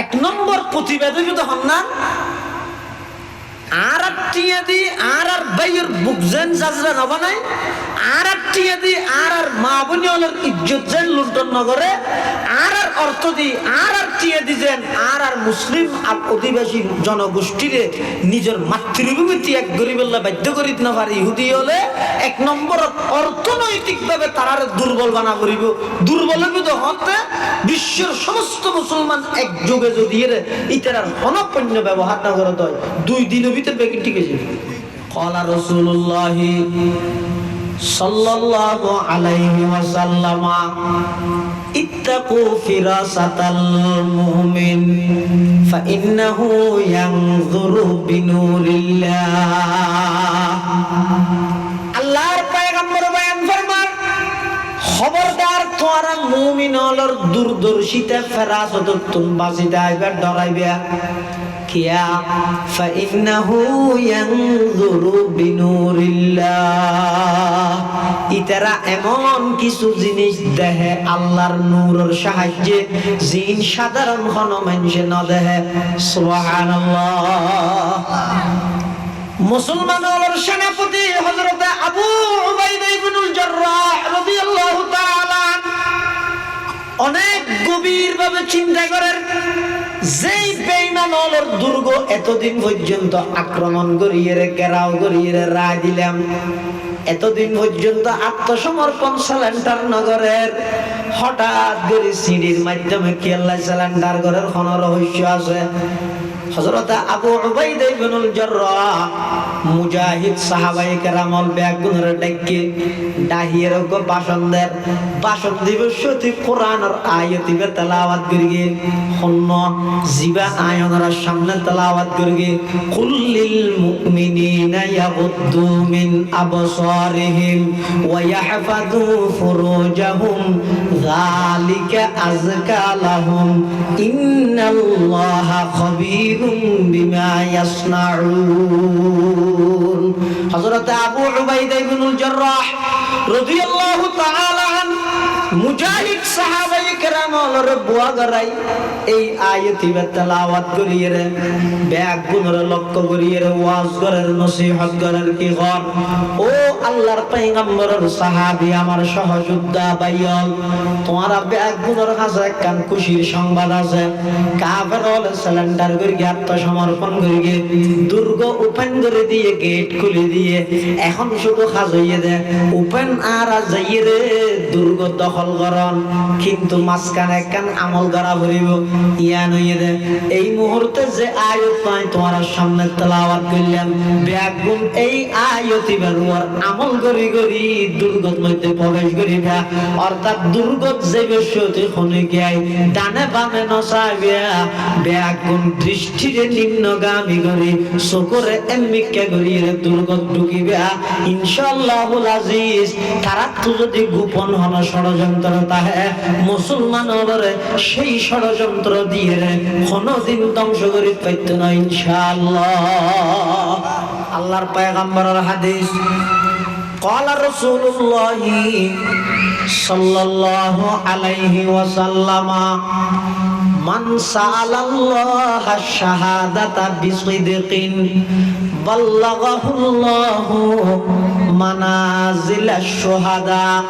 এক নম্বর প্রতিবেদী তো হন না আর টিয়া দি আর বাইয়ের বুকজেন জাজরা নবানাই আর টিয়া দি আর মা বোনের ইজ্জত যেন লুণ্ঠন নগরে আর অর্থ দি আর টিয়া দি যেন আর মুসলিম আর অধিবাসী জনগোষ্ঠীরে নিজের মাতৃভূমি ত্যাগ করিবেলা বাধ্য করিত না পারে ইহুদি হলে এক নম্বর অর্থনৈতিকভাবে তারার দুর্বল বানা করিব। দুর্বলের মধ্যে হতে বিশ্বের সমস্ত মুসলমান একযোগে যদি ইতার অনপন্য ব্যবহার না করে দেয় 2 দিনের ভিতরে বেগিন ঠিক আছে। قال رسول الله صلى الله عليه وسلم اتقوا فراسة المؤمن فإنه ينظر بنور الله আল্লাহর পয়গম্বর বয়ান ফরমান খবরদার তোরা মুমিন হলর দূরদর্শিতা ফেরাসততুন বাজিদা আইবার ডরাইবে কিয়া ফাইন্নাহু ইয়ানজুরু বিনুরিল্লাহ ইতারা এমন কিছু জিনিস দেখে আল্লাহর নূরের সাহায্যে জিন সাধারণ কোনো মানুষ না দেখে। সুবহানাল্লাহ। মুসলমানের সেনাপতি হযরত আবু উবাইদা ইবনুল জাররাহ রাদিয়াল্লাহু তাআলা অনেক গভীরভাবে চিন্তা করেন যেই বেঈমানের দুর্গ এতদিন পর্যন্ত আক্রমণ করিয়ে ঘেরাও করিয়ে রায় দিলাম, এতদিন পর্যন্ত আত্মসমর্পণ সালেন্ডার নগরের হঠাৎ করে সিঁড়ির মাধ্যমে কি আল্লাহ সালেন্ডার করার কোন রহস্য আছে? হযরত আবু উবাইদা ইবনুল জাররাহ মুজাহিদ সাহাবায়ে কেরামল বেগুনের ডাকে ডাহিয়ের গো ভাষণ দিবে সতি কোরআনের আয়াতিবে তেলাওয়াত করিগে হন্ন জিবা আয়ানের সামনে তেলাওয়াত করিগে কুল্লিল মুমিনিনা ইয়াগুদ্দু মিন আবসারিহিম ওয়া ইয়াহফাযু ফুরুজাহুম যালিকা আযকা লাহুম ইন্নাল্লাহা খাবীর বিমা ইয়াসনাউন। হযরত আবু উবাইদা ইবনুল জাররাহ রাদিয়াল্লাহু তাআলা মুজাহিদ সাহাবায়ে কেরামর বুয়া গরাই এই আয়াতি তেলাওয়াত করিয়ে বেগুনের লক্ষ্য করিয়ে ওয়াজ করার নসিহত করার কি ঘর ও আল্লাহর পয়গম্বরের সাহাবী আমার সহযোদ্ধা ভাইয়াল তোমারা বেগুনের কাছে একখান খুশির সংবাদ আছে। কাফের হলে সিলিন্ডার করিয়ে আত্মসমর্পণ করিয়ে দুর্গ ওপেন করে দিয়ে গেট খুলে দিয়ে এখন শুধু খাজইয়ে দে ওপেন আর যাইয়ে রে দুর্গ দখল করন, কিন্তু মাঝখানে একখান আমল করা ভরিব ইয়া নইয়ে দে। এই মুহূর্তে যে আয়াত পাই তোমার সামনে তেলাওয়াত করলাম বেগুন এই আয়াতি বেরুয়ার আমল করি করি দুর্গত মধ্যে প্রবেশ করিবা, অর্থাৎ দুর্গত যে বেশতে খনে গিয়ে ডানে বামে নসাইবে বেগুন দৃষ্টিরে নিম্নগামী করি চকুরে এমিকা করি দুর্গত ঢুকিবা ইনশাআল্লাহুল আজিজ। তারা তো যদি গোপন হন ষড়যন্ত্র তাহে মুসলমানরে সেই ষড়যন্ত্র দিয়ে কোনদিন ধ্বংস করি পাইত না ইনশাআল্লাহ। আল্লাহর পয়গম্বরের হাদিস قال رسول الله صلى الله عليه وسلم من سأل الله الشهادة بصدق بلغه الله منازل الشهداء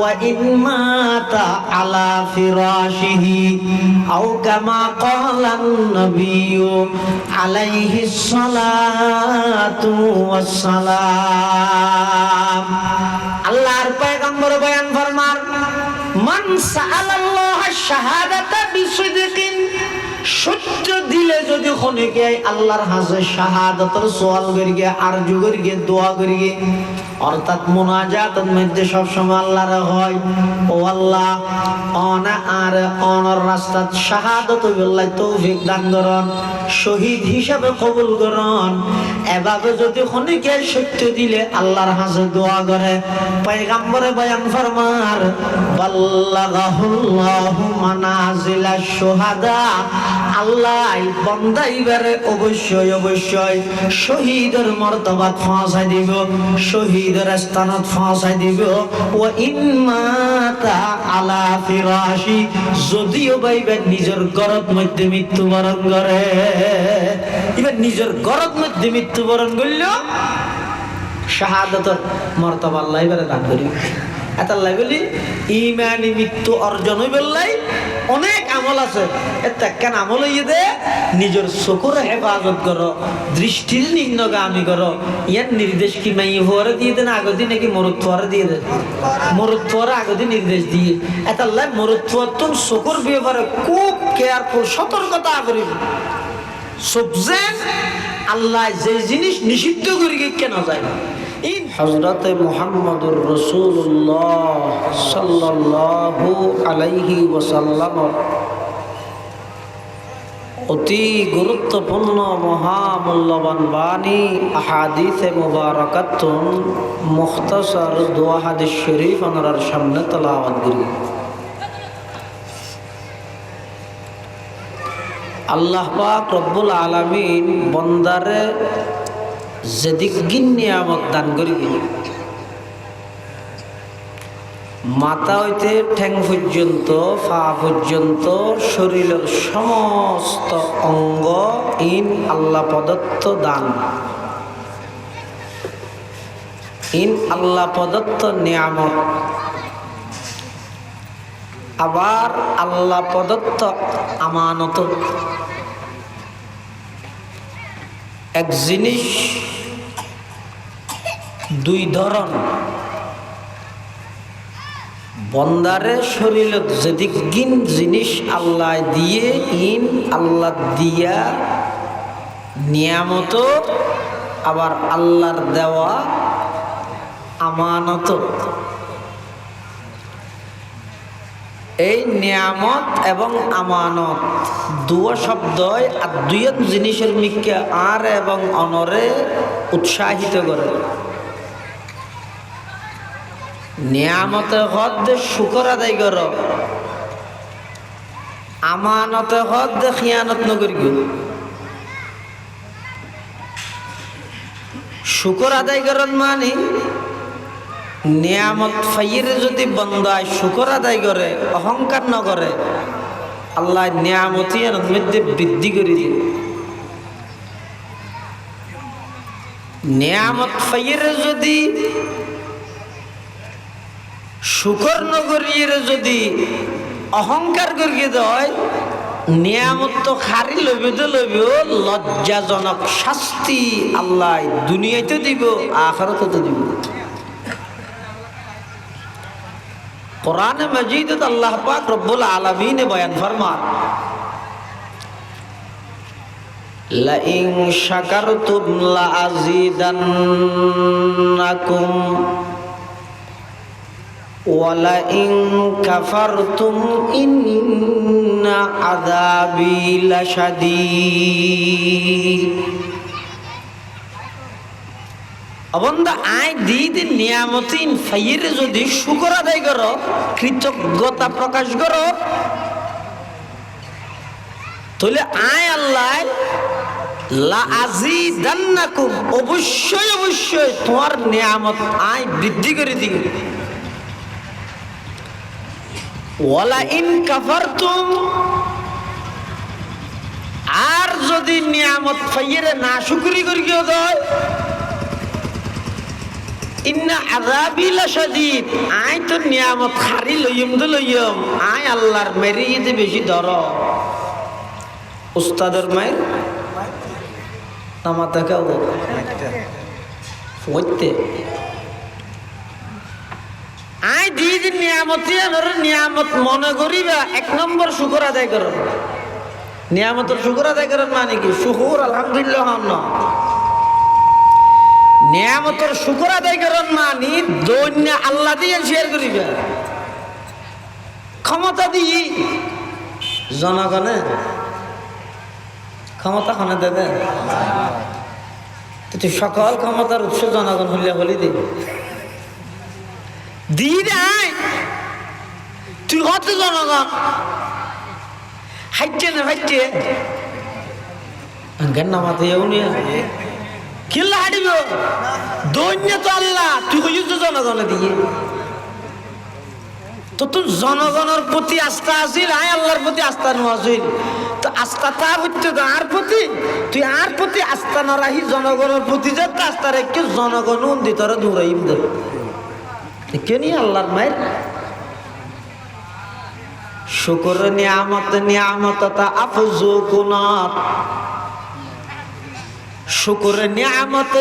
وإن مات على فراشه أو كما قال النبي عليه الصلاة والسلام। আল্লাহর পয়গম্বর বয়ান ফরমান মান সাআলাল্লাহ শাহাদাতা বিসিদকিন সত্য দিলে যদি খনে গিয়ে আল্লাহর হাজে শাহাদাতের সওয়াল করিগে আরজু করিগে দোয়া করিগে অর্থাৎ মুনাজাতের মধ্যে সব সময় আল্লাহর হয় ও আল্লাহ অনা আর অনর রাস্তাত শাহাদাত বিল্লাহ তৌফিক দান করুন, শহীদ হিসাবে কবুল করুন। এভাবে যদি খনে গিয়ে সত্য দিলে আল্লাহর হাজে দোয়া করে পয়গম্বরে বয়ান ফরমার বাল্লাগাহুল্লাহু মানাজিলাশ শুহাদা আল্লাহ বান্দা ড্রাইভারে অবশ্যই অবশ্যই শহীদের মর্তবাত পৌঁছাই দিব, শহীদের স্থানত পৌঁছাই দিব। ও ইম্মাতা আলা ফিরাশি, যদিও বাইবা নিজের ঘরত মধ্যে মৃত্যুবরণ করে, এবার নিজের ঘরত মধ্যে মৃত্যুবরণ করল শাহাদাতের মর্তবা আল্লাহ এবারে দান করিব। এতাল্লাই বলি ইমানি মৃত্যু অর্জন হইবেলাই অনেক আমল আছে, এটা কেন আমল হইয়ে দে নিজের চকুর হেফাজত করো, দৃষ্টির নিম্নগামী করো। ইয়ার নির্দেশ কি মাই হওয়ারে দিয়ে দেন আগদি নাকি মরুত্বরে দিয়ে দেন? মরুত্বরে আগদি নির্দেশ দিয়ে। এতাল্লাই মরুত্বর তোর চকুর ব্যাপারে খুব কেয়ারফুল, সতর্কতা করিব। সবজেন আল্লাহ যে জিনিস নিষিদ্ধ করি কেন যায় না। হযরতে মুহাম্মদুর রাসূলুল্লাহ সাল্লাল্লাহু আলাইহি ওয়াসাল্লাম অতি গুরুত্বপূর্ণ মহামূল্যবান বাণী আহাদিসে মুবারাকাতুন মুখতাসার দোয়া হাদিস শরীফ ওনার সামনে তেলাওয়াত করি। আল্লাহ পাক রব্বুল আলামিন বন্দারে যেদিক নিয়ামত দান করিবে, মাথা হইতে ঠ্যাং পর্যন্ত পা পর্যন্ত শরীরের সমস্ত অঙ্গ ইন আল্লাহ প্রদত্ত দান, ইন আল্লাহ প্রদত্ত নিয়ামত, আবার আল্লাহ প্রদত্ত আমানত। এক জিনিস দুই ধরন, বন্দারে শরীরত যেদিক গিন জিনিস আল্লাহ দিয়ে ইন আল্লাহ দিয়া নিয়ামত, আবার আল্লাহর দেওয়া আমানত। এই নিয়ামত এবং আমানত দুয়া শব্দই আর দুইজন জিনিসের মিকে আর এবং অনরে উৎসাহিত করে। নিয়ামতে হদ দে শুকর আদায় কর, আমানতে হদ দে খিয়ানত নকরি। শুকর আদায় করেন মানে নিয়ামত ফাইরে যদি বন্দায় শুকর আদায় করে, অহংকার ন করে, আল্লাহ নিয়ামতের মধ্যে বৃদ্ধি করে দিন। নিয়ামত ফাইরে যদি শুকর নগরীর যদি অহংকার করিয়ে দেয়, নিয়ামত তো খারি লইবে তো লইবেও লজ্জাজনক শাস্তি আল্লাহ দুনিয়াতে দিব, আখিরাতে দিব। কোরআন মজিদ আল্লাহ পাক রব্বুল আলামিন বয়ান ফরমান, লা ইন শাকারতুম লা আযীদান্নাকুম ওয়া লা ইন কাফারতুম ইন্না আযাবি লাশাদীদ। অবন্ধা আয় দিদি নিয়ামতিন ফাইরে যদি শুকর আদায় করো, কৃতজ্ঞতা প্রকাশ করো, তাহলে আয় আল্লাহ লা আযীদান্নাকুম অবশ্যই অবশ্যই তোমার নিয়ামত আয় বৃদ্ধি করে দিবে। ওয়ালা ইন কাফারতুম, আর যদি নিয়ামত ফাইরে না শুকরি করিও দেয়, ইন্না আযাবি লাশাদীদ, আয় তো নিয়ামত খারি লইম তো লইম, আয় আল্লাহর মেরিয়ে বেশি ধর। উস্তাদের মায়ের নামাতে কেউ হইতে আয় দিন নিয়ামতি নিয়ামত মনে করিবা, এক নম্বর শুকর আদায় করো। নিয়ামতের শুকর আদায় করেন মানে কি? শুকুর আলহামদুলিল্লাহ ন। নিয়ামতের শুকর আদায় করেন মানে দৈন্য আল্লাহ দিয়ে শেয়ার করিবা, ক্ষমতা দিয়ে জনগণে ক্ষমতা খানে দেবে, তুই সকল ক্ষমতার উৎস জনগণ হইলে বলি দিবি দিয়ে দেয়। তুই কত জনগণ হাইটে না হাইটে আঙ্কের নামাতে ইউনিয়া কিল্লা হাঁটিব দৈন্য তো আল্লাহ তুই হইস তো জনগণে দিয়ে তো তুই জনগণের প্রতি আস্থা আছিল আয় আল্লাহর প্রতি আস্থা নছিল তো আস্থা তা হচ্ছে তো আর প্রতি তুই আর প্রতি আস্থা না রাখি জনগণের প্রতি যে আস্থা রেখে জনগণ উন্দিতরে দূরাইম দে কেন আল্লাহর মায়ের শুকর নিয়ামত তা আফজু কুনাত শুকর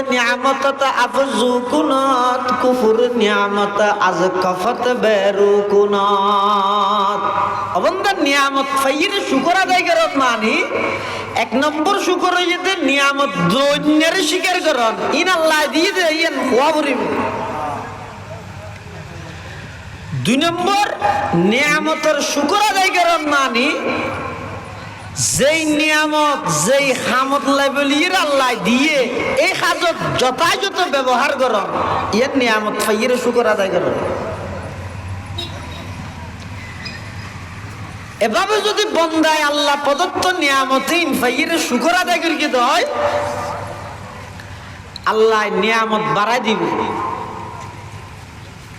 নিয়ামত তা আফজু কুনাত কুফর নিয়ামত আজ কফত বেরু কুনাত অবন্দা নিয়ামত ফাইর শুকর আদায় করত মানি এক নম্বর শুকর হইতে নিয়ামত দৈন্যের স্বীকার করন ইন আল্লাহ দিয়ে দে ইন হওয়া বলিব দুই নম্বর নিয়ামতের শুকর আদায় করন মানি যেই নিয়ামত যেই হামত লাইবলির আল্লাহ দিয়ে এই কাজত যথাযথ ব্যবহার করন এর নিয়ামত ফাইয়ের শুকর আদায় করন এভাবে যদি বন্দায় আল্লাহ প্রদত্ত নিয়ামতিন ফাইয়ের শুকর আদায় করি দেয় আল্লাহ নিয়ামত বাড়াই দিব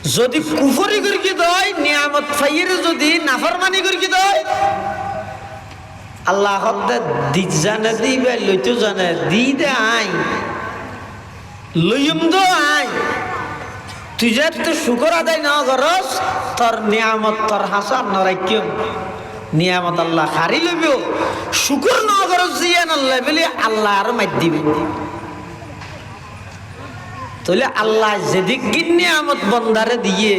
যদি কুফরি করি দেয় নিয়ামত ফাইয়ের যদি নাফরমানি করি দেয় আল্লাহ দিত জানে দিবে লইতো জানে দি দে আই লইম দো আই তুই যে তো শুকর আদায় না করস তোর নিয়ামত তোর হাসান নরাইক্যম নিয়ামত আল্লাহ হারি লইব শুকর না করস জিয়ান আল্লাহ বলে আল্লাহ আর মার দিবে তাহলে আল্লাহ যেদিক নিয়ামত বন্দারে দিয়ে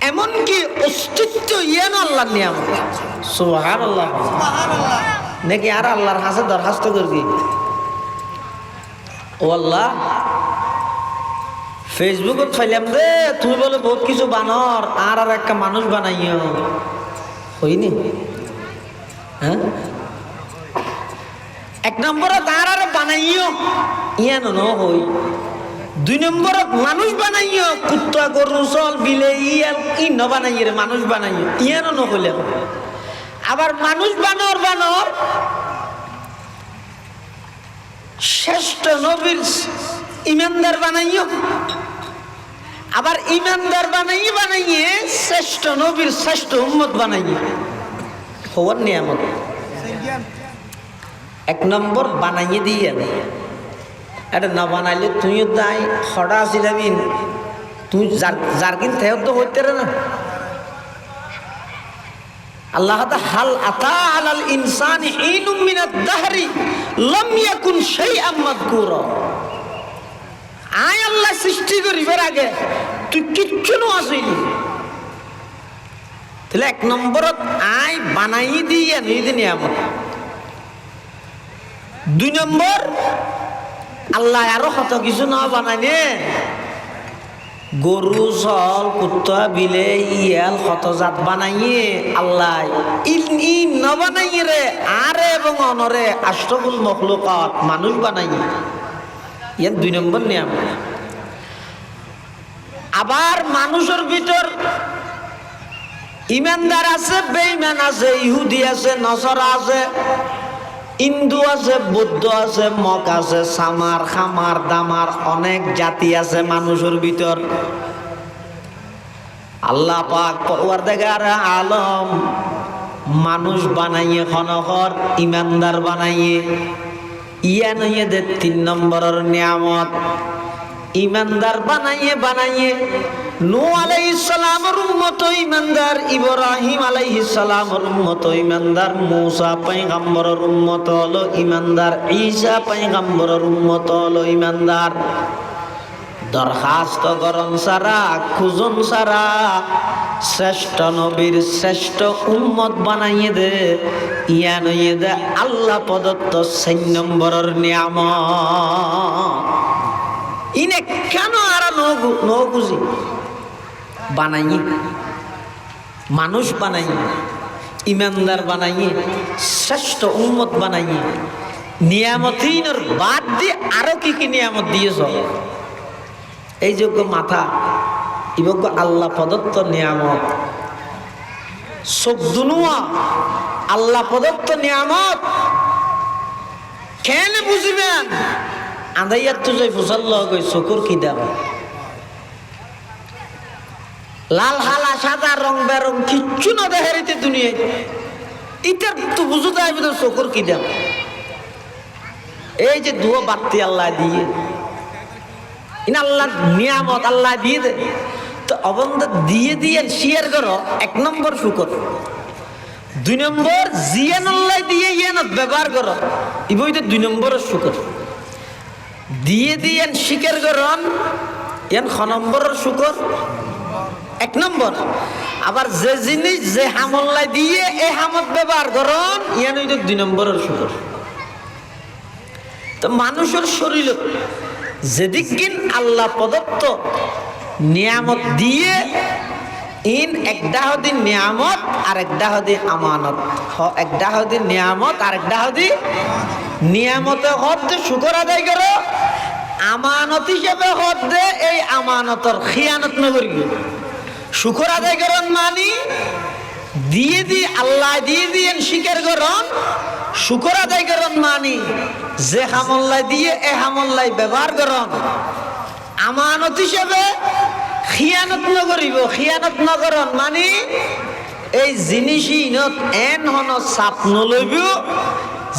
এমনকি অস্তিত্ব ইয়ান আল্লাহর নিয়ামত সুবহানাল্লাহ নাকি আর আল্লাহর কাছে দরখাস্ত করবি ও আল্লাহ ফেসবুকত ফাইলাম দে তুই বলে বহুত কিছু বানর আর একটা মানুষ বানাইও হইনি হ্যাঁ এক নম্বরে আর বানাইও ইয়ান ন হই দুই নম্বরত মানুষ বানাইও কুত্তা গরু চল বিলে ইন বানাইয়ে রে মানুষ বানাইও ইয়ানো নহলে আবার মানুষ বানর শ্রেষ্ঠ নবীর ইমানদার বানাইও আবার ইমানদার বানাইয়ে শ্রেষ্ঠ নবীর শ্রেষ্ঠ উম্মত বানাইয়ে হওয়ার নিয়ামত এক নম্বর বানাইয়ে দিয়ে এটা না বানাইলে তুইও তাই খড়া আসিলামিন তুই জার্কিন থেও তো হইতে না আল্লাহ হাল আতা আলাল ইনসানি ইনুম মিনাদ দাহরি লাম ইয়াকুন শাইআম মাযকুরা আয় আল্লাহ সৃষ্টি করিবার আগে তুই কিচ্ছু না আসিলি তাহলে এক নম্বরত আয় বানাই দিয়ে নিয়ে নিয়ামত দুই নম্বর আল্লাহ আরো কত কিছু না বানাইনে গরু চল কুত্তা বিলে ইয়াল কত জাত বানাইয়ে আল্লাহ ইন ন বানাইয়ে রে আরে এবং অনরে আশরাফুল মখলুকাত মানুষ বানাইয়ে ইয়ার দুই নম্বর নিয়ম আবার মানুষের ভিতর ইমানদার আছে বেঈমান আছে ইহুদি আছে নসরা আছে হিন্দু আছে বৌদ্ধ আছে মক আছে সামার খামার দামার অনেক জাতি আছে মানুষের ভিতর আল্লাহ পাক পরওয়ারদিগার আলম মানুষ বানাইয়ে খনখর ইমানদার বানাইয়ে ইয়া নইয়ে দে তিন নম্বরের নিয়ামত ইমানদার বানাইয়ে নূহ আলাইহিস সালামের উম্মত ইমানদার ইব্রাহিম আলাইহিস সালামের উম্মত ইমানদার মূসা পয়গম্বরের উম্মত হলো ইমানদার ঈসা পয়গম্বরের উম্মত হলো ইমানদার দরখাস্ত করন সারা খুঁজন সারা শ্রেষ্ঠ নবীর শ্রেষ্ঠ উম্মত বানাইয়ে দে ইয়া নইয়ে দে আল্লাহ প্রদত্ত 4 নম্বরের নিয়ামত ইনে কেন আর নগুজি বানাইয়ে মানুষ বানাইয়ে ইমানদার বানাইয়ে শ্রেষ্ঠ উম্মত বানাইয়ে নিয়ামতিনের বাদ দিয়ে আরো কি কি নিয়ামত দিয়েছ এই যোগ্য মাথা ইবজ্ঞ আল্লাহ প্রদত্ত নিয়ামত সব দুনুয়া আল্লাহ প্রদত্ত নিয়ামত কেন বুঝিবেন আদাইয়ার তো যাই ফুসাল্ল গই চকুর কি দাম লাল হালা সাদা রং বেরং কিচ্ছু না দেখারিতে দুনিয়ায় এটার তো বুঝতে হবে তো চকুর কি দাম এই যে দুয়া বাড়তি আল্লাহ দিয়ে ইনা আল্লাহর নিয়ামত আল্লাহ দিয়ে দে তো অবন্ধ দিয়ে দিয়ে শেয়ার করো 1 নম্বর শুকর 2 নম্বর জিয়ান আল্লাহ দিয়ে ইয়ানত ব্যবহার করো ইবই তো 2 নম্বরের শুকর দিয়ে দিয়ে স্বীকার করন ইয়ান খ নম্বরের শুকর 1 নম্বর আবার যে জিনিস যে হামল্লাই দিয়ে এই হামত ব্যবহার করন ইয়ান হইতো 2 নম্বরের শুকর তো মানুষের শরীর যেদিকিন আল্লাহ প্রদত্ত নিয়ামত দিয়ে ইন একটা হদি নিয়ামত আর একটা হদি আমানত একটা হদি নিয়ামত আর একটা হদি নিয়ামতে হদ শুকর আদায় করো আমানত হিসেবে হদ এই আমানতর খিয়ানত নগরী শুকর আদায় করেন মানি দিয়ে দিয়ে আল্লাহ দিয়ে দিয়ে স্বীকার করন শুকর আদায় করেন মানি যে হামল্লাই দিয়ে এ হামল্লাই ব্যবহার করন আমানত হিসেবে খিয়ানত নগরিব খিয়ানত নগরন মানি এই জিনিসই নত এন হন চাপ নলইব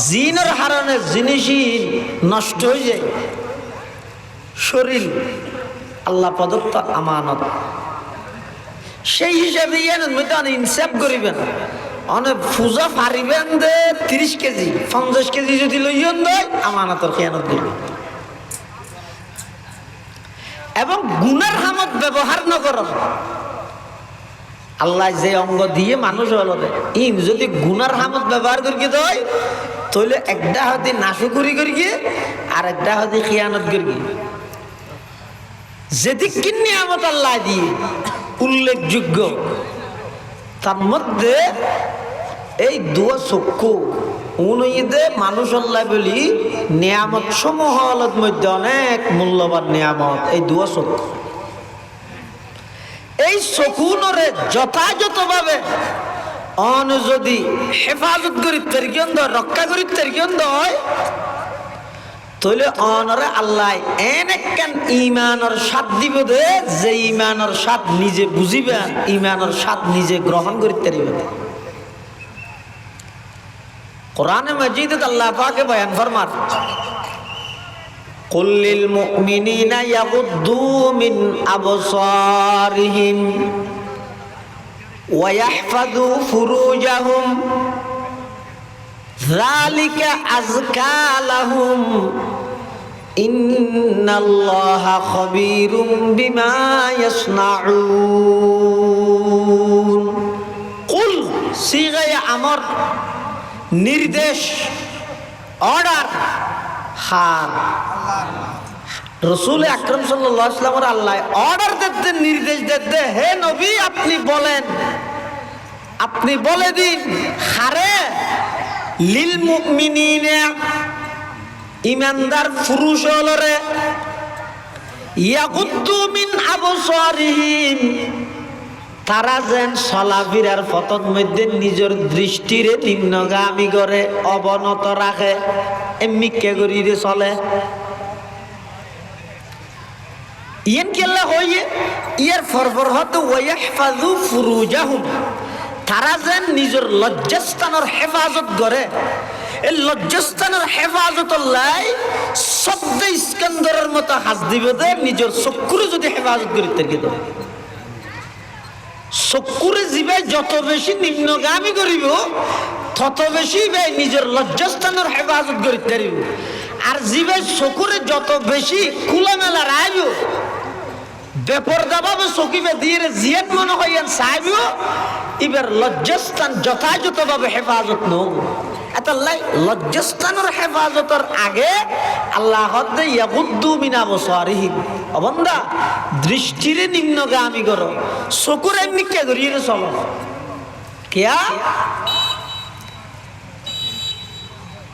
জিনের হারণে জিনিসই নষ্ট হয়ে যায় শরীর আল্লাহ প্রদত্ত আমানত সেই হিসাবে ইয়ানের মধ্যে অনেক ইনসাফ করিবেন অনেক পূজা পারিবেন দে 30 কেজি 50 কেজি যদি লইয়ন দেয় আমানতর খেয়ানত করবেন এবং গুনার হামত ব্যবহার না করন আল্লাহ যে অঙ্গ দিয়ে মানুষ হলো ইন যদি গুনার হামত ব্যবহার করি দেয় তাহলে একটা হাতে নাশুকুরি করি আর একটা হাতে খিয়ানত করি যেদিক নিয়ামত আল্লাহ দিয়ে উল্লেখযোগ্য তার মধ্যে এই দুয়া চক্ষু উনইদে মানুষ আল্লাহ বলি নিয়ামত সমূহের মধ্যে অনেক মূল্যবান নিয়ামত এই দুয়া চক্ষু এই চকুনরে যথাযথভাবে অন যদি হেফাজত করি তেরকিয়ন্দ রক্ষা করি তেরকিয়ন্দ হয় তাহলে অনরে আল্লাহ এন একখান ইমানের স্বাদ দিব দে যে ইমানের স্বাদ নিজে বুঝিবেন ইমানের স্বাদ নিজে গ্রহণ করিতে পারিবেন কোরআনে মাজিদে আল্লাহ পাকে বয়ান ফরমান কুল লিল মুমিনিনা ইয়াগুদ্দু মিন আবসারিহিম ওয়া ইয়াহফাযু ফুরুজাহুম যালিকা আযকা লাহুম ইন্নাল্লাহা খাবীরুম বিমা ইয়াসনাউন কুল সিগায়ে আমর নির্দেশ অর্ডার হার রাসূল আকরাম সাল্লাল্লাহু আলাইহি ওয়াসাল্লামের আল্লাহ অর্ডার দিতে নির্দেশ দিতে হে নবী আপনি বলে দিন হারে লিল মুমিনিনা ইমানদার পুরুষ হলরে ইয়াগুদ্দু মিন আবসারিহিম তারা যেন চলাফেরার পথের মধ্যে নিজের দৃষ্টিরে নিম্নগামী করে অবনত রাখে এমনিকে করিয়ে চলে ইয়ান কেলা হইয়ে ইয়ার ফরফর হতে ওয়াহফাযু ফুরুজাহুম তারা যেন নিজের লজ্জাস্থানের হেফাজত করে এই লজ্জাস্থানের হেফাজত লাই শব্দ ইস্কান্দরের মতো হাস দিবে দে নিজের চক্ষুরে যদি হেফাজত করিতে গেলে চক্ষুরে জিবে যত বেশি নিম্নগামী করিব তত বেশি নিজের লজ্জাস্থানের হেফাজত করিতে পারিব আর জিবে চকুরে যত বেশি খোলামেলা রাইব বেপরদাভাবে চকিবে দিয়ে জিয়াত মনে হইয়ান চাইব এবার লজ্জাস্থান যথাযথভাবে হেফাজত নব এতাল্লাই লজ্জাস্থানের হেফাজতের আগে আল্লাহ হদ্দে ইয়াগুদ্দু মিন আবসারিহিম অবন্দা দৃষ্টিরে নিম্নগামী করো চকুর এমনি কে করিয়ে চলো কিয়া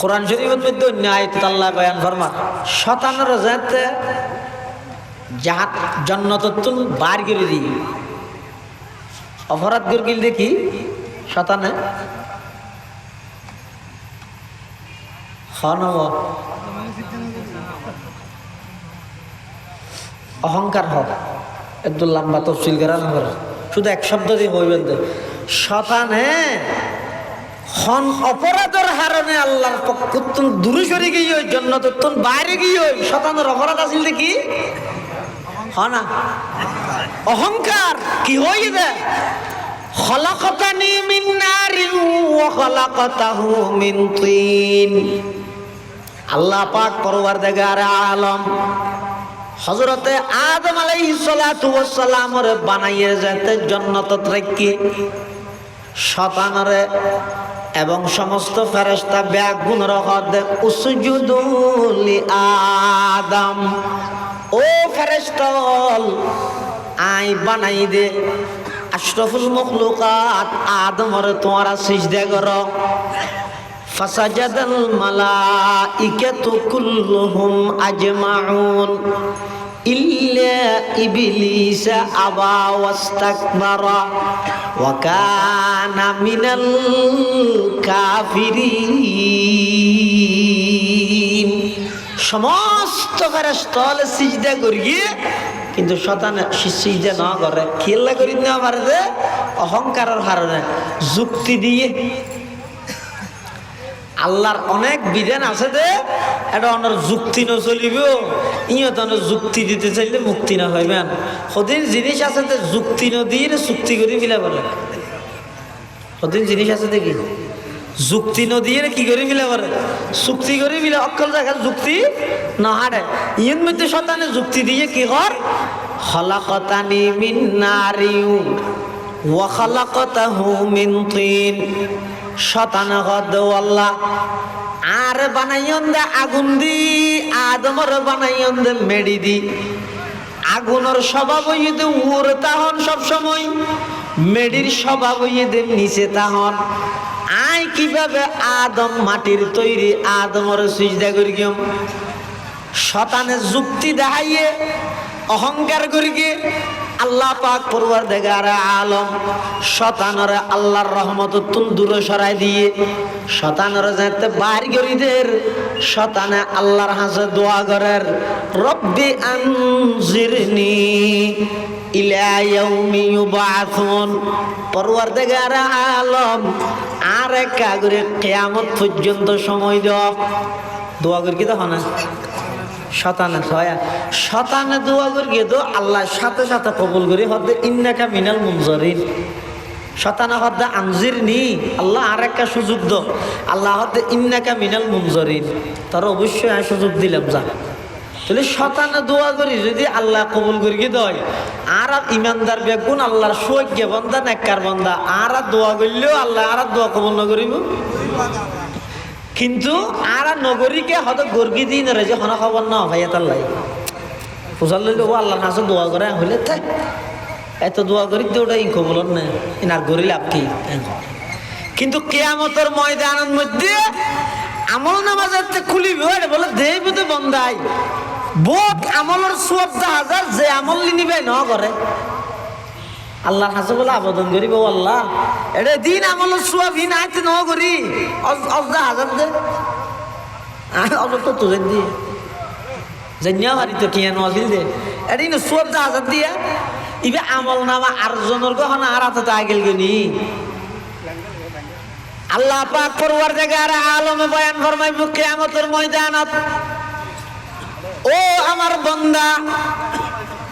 কোরআন শরীফের মধ্যে অন্য আয়াত আল্লাহ বয়ান ফরমান শয়তানের যাতে জাহাত জান্নাতুল বার করে দিই অপরাধ গিল দেখি শয়তানে অহংকার হোক একটু লম্বা তফসিল করা না করে শুধু এক শব্দ দিয়ে হইবেন যে শতান। হ্যাঁ, হন অপরাধের হারণে আল্লাহর পক্ষ দূরে সরে গিয়ে ওই জন্য তোর বাইরে গিয়ে ওই শতানের অপরাধ আসিল দেখি না অহংকার কি হই দে। খলাকতানি মিন নারিন ওয়া খলাকতাহু মিন তিন। আল্লাহ পাক পরওয়ারদিগার আলম হযরতে আদম আলাইহিস সালাতু ওয়াস সালামরে বানাইয়ে যেতে জান্নাতত রাখি শতানরে এবং সমস্ত ফেরেশতা ব্যাগুণ রহদে উসজুদু লি আদম। ও ফেরেশতাল আই বানাই দে আশরাফুল মখলুকাত আদমরে তোমরা সিজদা করো। ফাসাজাদাল মালাইকাতু কুল্লুহুম আজমাউন ইল্লা ইবলিস আবা ওয়াস্তাকবারা ওয়া কানা মিনাল কাফিরিন। সমস্ত ফেরেশতালে সিজদা করিয়ে কিন্তু শয়তান সিজদা না করে খেলা করি না পারে যে অহংকারের কারণে যুক্তি দিয়ে। আল্লাহর অনেক বিধান আছে যে এটা অন্য যুক্তি ন চলিব ইয়ত যুক্তি দিতে চাইলে মুক্তি না হইবেন। সদিন জিনিস আছে যে যুক্তি ন দিয়ে চুক্তি করে মিলা পারে। সদিন জিনিস আছে দেখি যুক্তি ন দিয়ে কি করে মিলা পারে চুক্তি করে মিলে অকল জায়গা যুক্তি না হারে ইয়ের মধ্যে শয়তানে যুক্তি দিয়ে কি কর খলাকতানি মিন নারিন ওয়া খলাকতাহু মিন তিন। শতানা কদ আল্লাহ আর বানাইন দে আগুন দি আদমর বানাইন দে মেডি দি। আগুনের স্বভাব হইতে উড় তাহন সব সময়, মেডির স্বভাব হইতে নিচে তাহন। আই কিভাবে আদম মাটির তৈরি আদমর সিজদা করি গিয়ে শতানে যুক্তি দেখাইয়ে অহংকার করি গিয়ে আল্লাহ পাক পরওয়ারদিগার আলম শতানরে আল্লাহর রহমতুন দূরে সরাই দিয়ে শতানরে যাতে বাইর করিদের শতানে আল্লাহর হাসে দোয়া করের রব্বি আনজিরনি ইলা ইয়াউমি ইউবাসুন। পরওয়ারদিগার আলম আর একটা করে কিয়ামত পর্যন্ত সময় দাও। দোয়া করি কি দেখো না শতানে ছয়া শতানে দোয়া করি তো আল্লাহ সাথে সাথে কবুল করি হতে ইন্নাকা মিনাল মুনজারিন। শতানা হতে আনজির নি আল্লাহ আর একটা সুযোগ দো আল্লাহ হতে ইন্নাকা মিনাল মুনজারিন। তার অবশ্যই আমি সুযোগ দিলাম যা। তাহলে শতানে দোয়া করি যদি আল্লাহ কবুল করি দেয় আর ইমানদার বেগুন আল্লাহর সৈক্য বন্দা নেককার বন্দা আর দোয়া করলেও আল্লাহ আর দোয়া কবুল না করিব। কিন্তু আর নগরীকে হয়তো গর্গি দিন রে যে হনা খবর না ভাইয়া তার লাই পূজা লইলে ও আল্লাহর কাছে দোয়া করে হইলে তাই এত দোয়া করি তো ওটা ই কবল না এনার গরি লাভ কি। কিন্তু কিয়ামতের ময়দানের মধ্যে আমল নামাজে খুলিব বলে দেই বুঝে বন্দাই বহুত আমলের সওয়াব হাজার যে আমল নিবে ন করে আল্লাহর কাছে বলে আবেদন করিব আল্লাহ এটা দিন আমলের সওয়াব হি নাইতে ন করি অজদা হাজার দে অত তো যেন দিয়ে জানিয়া মারি তো কিয়া নজিল দে এদিন সওয়াব হাজার দিয়া ইবে আমল নামা আর জনের গহনা আর হাতে আগেল গনি। আল্লাহ পাক পরওয়ারদিগার আলমে বয়ান ফরমাইব কিয়ামতের ময়দানত ও আমার বান্দা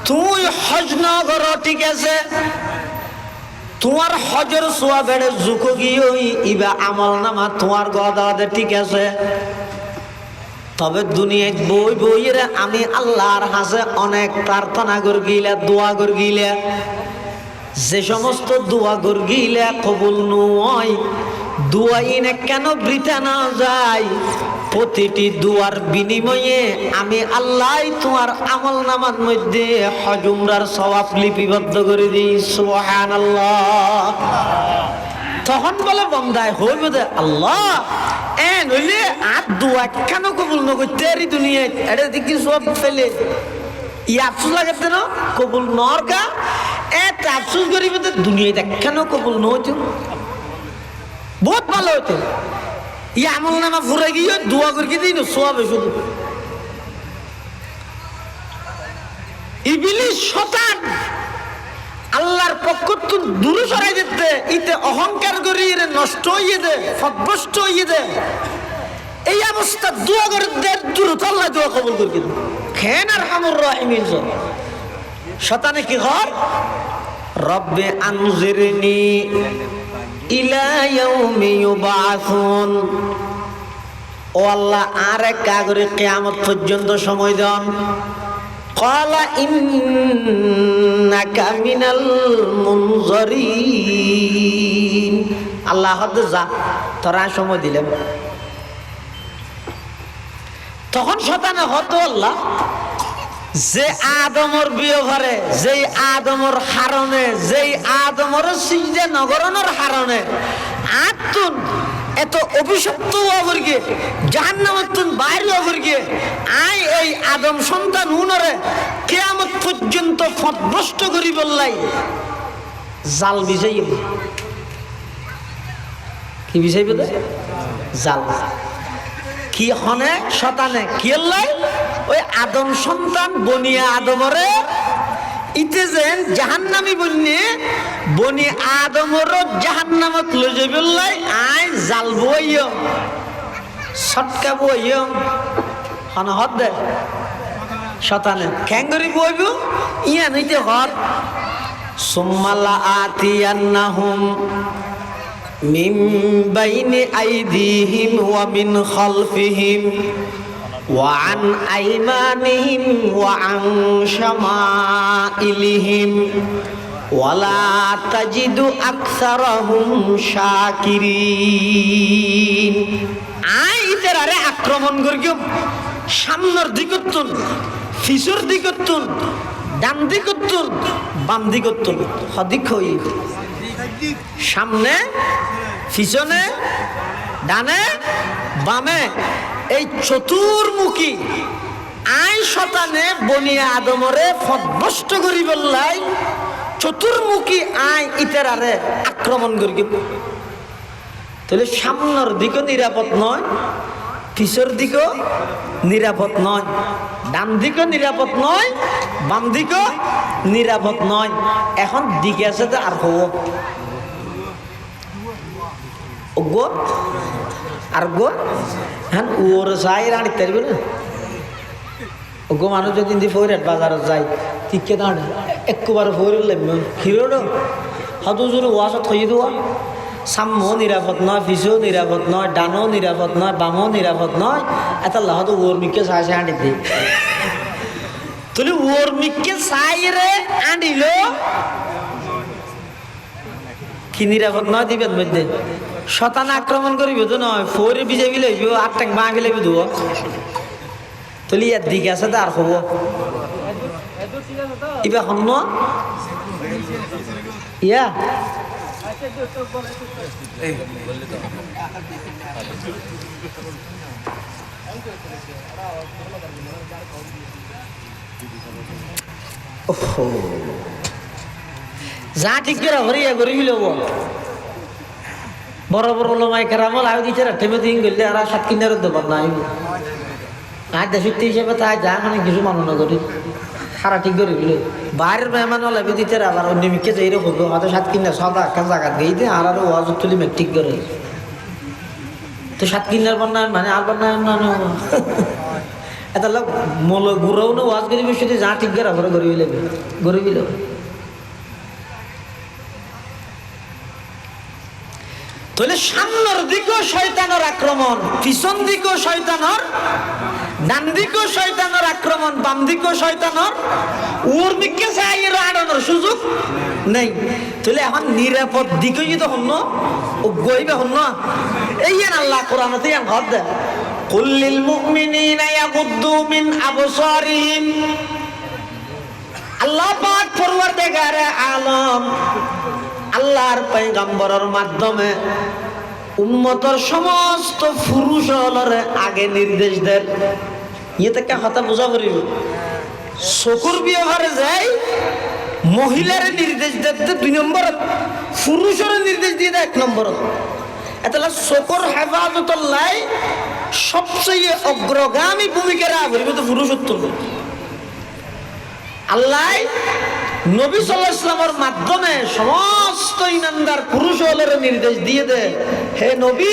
তুই হজ ন করো ঠিক আছে তোমার হজের সোয়াবের জুকো গিয়ে ইবা আমল নামা তোমার গদা দে ঠিক আছে। তবে দুনিয়ায় বই বইয়ের আমি আল্লাহর হাসে অনেক প্রার্থনা কর গিলা দোয়া কর গিলা যে সমস্ত দোয়া কর গিলা কবুল নয় দোয়াই না কেন বৃথা না যায় প্রতিটি দুয়ার বিনিময়ে আমি আল্লাহ তোমার আমল নামার মধ্যে হজ উমরার সওয়াব লিপিবদ্ধ করে দিই সুবহানাল্লাহ। তখন বলে বন্দায় হইবে দে আল্লাহ এ নইলে আর দোয়া কেন কবুল ন করতে এই দুনিয়ায় এটা দেখি সব ফেলে ই আফসোস লাগে না কবুল নর কা এ আফসোস করিবে তো দুনিয়ায় কেন কবুল ন হইতো বহুত ভালো হইতো ই আমল নামা ফুরে গিয়ে দোয়া করে দিন সওয়াবে শুধু। ইবলিস শয়তান আল্লাহর পক্ষ থেকে দূরে সরাই দিতে ইতে অহংকার করি এর নষ্ট হইয়ে দে, ফদভ্রষ্ট হইয়ে দে। এই অবস্থা দোয়া করে দে, দ্রুত আল্লাহ দোয়া কবুল করে দিন। খেন আর হামুর রাহিমিন শয়তানে কি কর? রব্বে আনজিরনি ইলা ইয়াউমি ইউবাসুন, ও আল্লাহ আর এক কাগরে কিয়ামত পর্যন্ত সময় দেন। ক্বালা ইন্নাকা মিনাল মুনজারিন, আল্লাহ হদ যা তোরা সময় দিলেন। তখন শয়তানে হতো আল্লাহ যে আদমর ব্যবহারে, যেই আদমর হারণে, যেই আদমর সিজদা নগরণের হারণে আতুন এত অভিশপ্ত হওয়ার গিয়ে জাহান্নামতুন বাইরে হওয়ার গিয়ে আই এই আদম সন্তান উনরে কিয়ামত পর্যন্ত ফদভ্রষ্ট করি বললাই জাল বিছাই। কি বিছাইবে? জাল। কি হনে শতানে কি লাই ওই আদম সন্তান বনিয়া আদমরে ইতে যেন জাহান্নামি বন্যে বনি আদমর জাহান্নামত লই যাবে লাই আই জাল বইও সটকা বইও হন হদ দে শতানে ক্যাঙ্গরি বইব ইয়া নিতে হদ সুম্মালা আতিয়ান্নাহুম মিন বাইনি আইদিহিম ওয়া মিন খালফিহিম ওয়া আন আইমানিহিম ওয়া আন শামাইলিহিম ওয়ালা তাজিদু আকসারাহুম শাকিরিন। আইদের আরে আক্রমণ করিও সামনের দিকতুন, ফিসুর দিকতুন, ডান দিকতুন, বাম দিকতুন, হদিক হই সামনে, পিছনে, ডানে, বামে, এই চতুর্মুখী আই শতানে বনিয়া আদমরে ফদভ্রষ্ট করি বললাই চতুর্মুখী আই ইতেরারে আক্রমণ করি। তাহলে সামনের দিকও নিরাপদ নয়, পিছর দিকও নিরাপদ নয়, ডান দিকও নিরাপদ নয়, বাম দিকও নিরাপদ নয়। এখন দিকে আছে তো আর হবো গো আর গো হ্যাঁ ওর যাই রানি তারবে না গো মানুষ যদি ফৌরাট বাজারত যায় তিকে দাঁড় একবার ফৌর লাগবে হিরো হয়তো যদি ওয়াশত থই দেওয়া সামও নিরাপদ নয়, পিছও নিরাপদ নয়, ডানও নিরাপদ নয়, বামও নিরাপদ নয়। এত হয়তো ওর মিকে চাই চাই আঁটি দিই তুই ওর মিকে চাই রে আঁটিল কি নিরাপদ নয় দিবেন মধ্যে শতান আক্রমণ করিব তো নয় ফোরে বিজেপি লইব আর টাক মা গেলে দিব তুলি ইয়ার দিকে আছে তো আর হব ইবা হন ইয়া যা ঠিক করে হরিয়া করি লব বড় বড় লোমাই কেরামল আয় দিচ্ছে ঠেমে দিন গেলে আর সাত কিনার দেবার না আর দেশত্রী হিসেবে তাই যা মানে কিছু মানুষ না করি সারা ঠিক করে গেলে বাইরের মেহমান লাগবে দিতে আবার অন্য মিকে যাই রে করবো হয়তো সাত কিনা সদা একটা জায়গা গেই দিয়ে আর আরো ওয়াজ তুলি মেঘ ঠিক করে তো সাত কিনার বন্যায়ন মানে আর বন্যায়ন না এটা লোক মল গুড়াও না ওয়াজ করি বেশি যা ঠিক করে ঘরে গরিবি লাগবে গরিবি লাগবে তাহলে সামনের দিকেও শয়তানের আক্রমণ, পিছন দিকেও শয়তানের, ডান দিকেও শয়তানের আক্রমণ, বাম দিকেও শয়তানের, ওর দিকে চাই আড়ানোর সুযোগ নেই। তাহলে এখন নিরাপদ দিকে যদি হন ও গইবে হন এই আল্লাহ কোরআনতে ঘর দেয় কুল্লিল মুমিনিনা ইয়াগুদ্দু মিন আবসারিহিম। আল্লাহ পাক পরওয়ারদিগার আলম আল্লাহর পয়গম্বরের মাধ্যমে উম্মতের সমস্ত পুরুষ হলরে আগে নির্দেশ দেন ইয়ে থেকে কথা বোঝা করিব চকুর ব্যবহারে যাই মহিলার নির্দেশ দিতে 2 নম্বর পুরুষের নির্দেশ দিয়ে 1 নম্বর এতলা চকুর হেফাজতর লাই সবচেয়ে অগ্রগামী ভূমিকা রাখবে তো পুরুষোত্তম আল্লাহ নবী সাল্লাল্লাহু আলাইহি ওয়াসাল্লামের মাধ্যমে সমস্ত ঈমানদার পুরুষদের নির্দেশ দিয়ে দেয়, হে নবী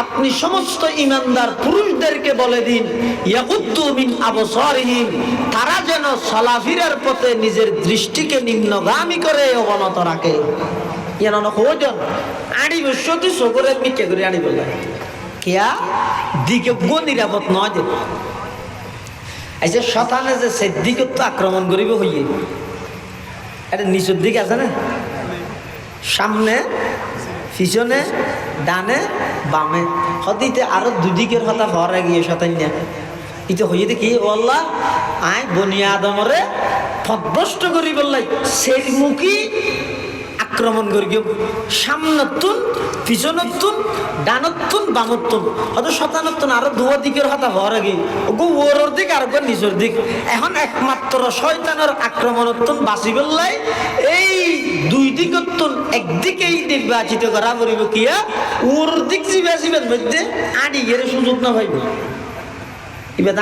আপনি সমস্ত ঈমানদার পুরুষদেরকে বলে দিন ইয়াকুদ্দু মিন আবসারিহিম, তারা যেন চলাফেরার পথে নিজের দৃষ্টিকে নিম্নগামী করে অবনত রাখে। ইয়ানো কোজন আড়ি বসতি সগরে মিকে করে আড়ি বলে কিয়া দিকে গো নিরাপদ নয় যে এই যে শতানে যে সেদিকে তো আক্রমণ করিব হইয়ে এটা নিচের দিকে আছে না, সামনে পিছনে ডানে বামে হদিতে আরো দুদিকের কথা ভরে গিয়ে শতান্য ইতে হইয়ে দেখি ও আল্লাহ আয় বনি আদমরে পথভ্রষ্ট করি বললাই সেই মুখী আক্রমণ করি সামনতুন পিছনতুন ডানতুন বামতুন হয়তো শতানতুন আরো দুয়া দিকের কথা ভরে গিয়ে ওর দিক আর নিচের দিক এখন একমাত্র শয়তানের আক্রমণতুন বাঁচি বললাই এই দুই দিকতুন একদিকেই নির্বাচিত করা পড়িব কিয়া ওর দিক জিবাসিবেন মধ্যে আড়ি এর সুযোগ না ভাইব এবার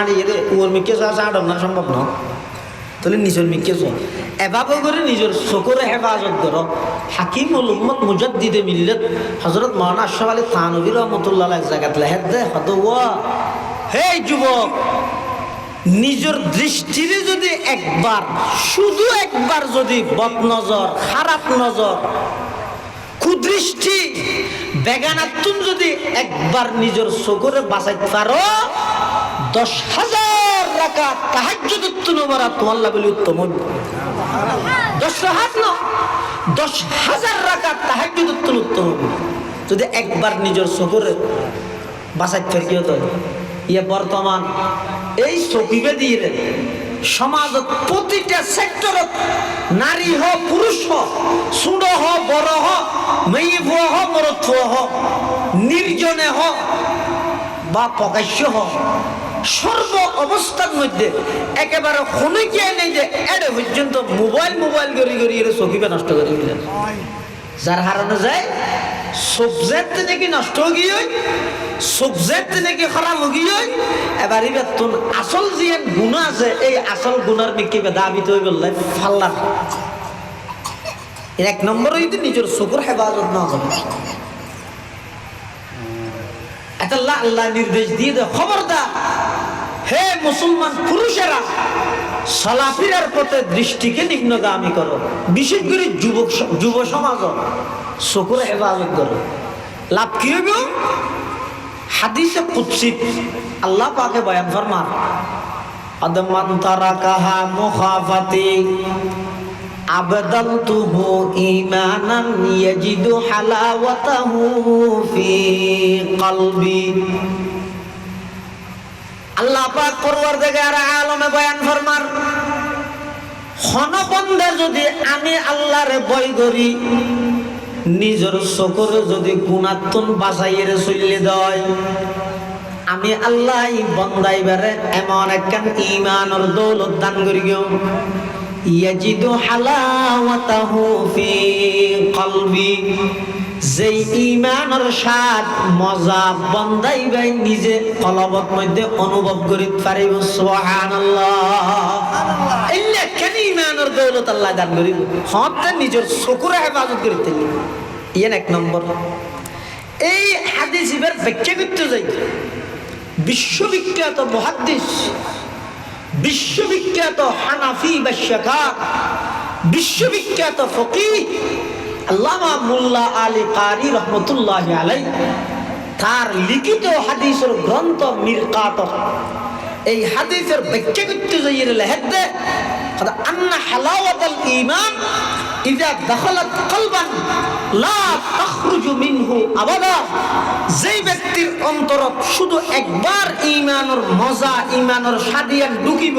আড়ি এর ওর মিকে আসা আড়ম না সম্ভব না, তাহলে নিজের মিকে এভাবে করে নিজের চকুরে হেফাজত করো। হাকিমুল উম্মত মুজাদ্দিদে মিল্লাত হযরত মাওলানা আশরাফ আলী থানভী রাহমাতুল্লাহ এক জায়গাত লেখেন দে হদওয়া হে যুবক নিজের দৃষ্টিরে যদি একবার শুধু একবার যদি বদনজর খারাপ নজর কুদৃষ্টি বেগানাতুন যদি একবার নিজের চকুরে বাঁচাইতে পারো 10,000 রাকাত তাহাজ্জুদ তুলবারা তোয়াল্লা বলি উত্তম 10,000 রাকাত তাহাজ্জুদ তুল উত্তম যদি একবার নিজের চকুরে বাঁচাইতে পারি কি হতো। ইয়ে বর্তমান এই চকিবে দিয়ে সমাজত প্রতিটা সেক্টরত নারী হ পুরুষ হ ছোট হ বড় হ মেয়ে ভুয়া হ মরদ ভুয়া হ নির্জনে হ বা প্রকাশ্য হ সর্ব অবস্থার মধ্যে একেবারে খনিকে নেই যে এডে পর্যন্ত মোবাইল গড়ি এর চকিবে নষ্ট করে দিলেন, যার হারানো যায় সবজেক্ট নাকি নষ্ট গিয়ে সবজেক্ট নাকি খারাপ গিয়ে এবার বেতন আসল যে গুণা আছে এই আসল গুণার মিকি দাবিত হয়ে বললে ফাল্লা এক নম্বর হইতে নিজের চকুর হেফাজত না হবে। আল্লাহ নির্দেশ দিয়ে দে খবরদার হে মুসলমান পুরুষেরা চলাফেরার পথে দৃষ্টিকে নিম্নগামী করো, বিশেষ করে যুব সমাজ চকুর হেফাজত করো। লাভ কি হবে? হাদিসে কুদসি আল্লাহ পাকে বয়ান ফরমান আদমান তারাকাহা মুখাফাতি আবদালতুহু ঈমানান ইয়াজিদু হালাওয়াতাহু ফি কলবি। আল্লাহ পাক পরওয়ারদিগার আলমে বয়ান ফরমান ক্ষণবন্ধে যদি আমি আল্লাহরে ভয় করি নিজের চকুরে যদি গুণাত্মন বাঁচাইয়ের চলে দেয় আমি আল্লাহ বন্দাইবারে এমন একখান ঈমানের দৌলত দান করি গো ইয়াজিদু হালাওয়াতাহু ফি কলবি, যেই ঈমানের স্বাদ মজা বন্দাইবাই নিজে কলবত মধ্যে অনুভব করিতে পারিব। সুবহানাল্লাহ। ইল্লা কেন ঈমানের দৌলত আল্লাহ দান করিব হতে নিজের চকুরে হেফাজত করিতে ইয়েন এক নম্বর। এই হাদিস এবার ব্যাখ্যা করতে যাই বিশ্ববিখ্যাত মুহাদ্দিস বিশ্ববিখ্যাত হানাফি ভাষ্যকার বিশ্ববিখ্যাত ফকিহ আল্লামা মোল্লা আলী কারি রহমতুল্লাহি আলাইহি তার লিখিত হাদিসের গ্রন্থ মিরকাত এই হাদিসের ব্যাখ্যা করতে যাই লেখে আন্না হালাওয়াতুল ঈমান ইযা দাখালাত কলবান লা তাখরুজু মিনহু আবাদা, যেই ব্যক্তির অন্তরত শুধু একবার ঈমানের মজা ঈমানের স্বাদিয়ান ঢুকিব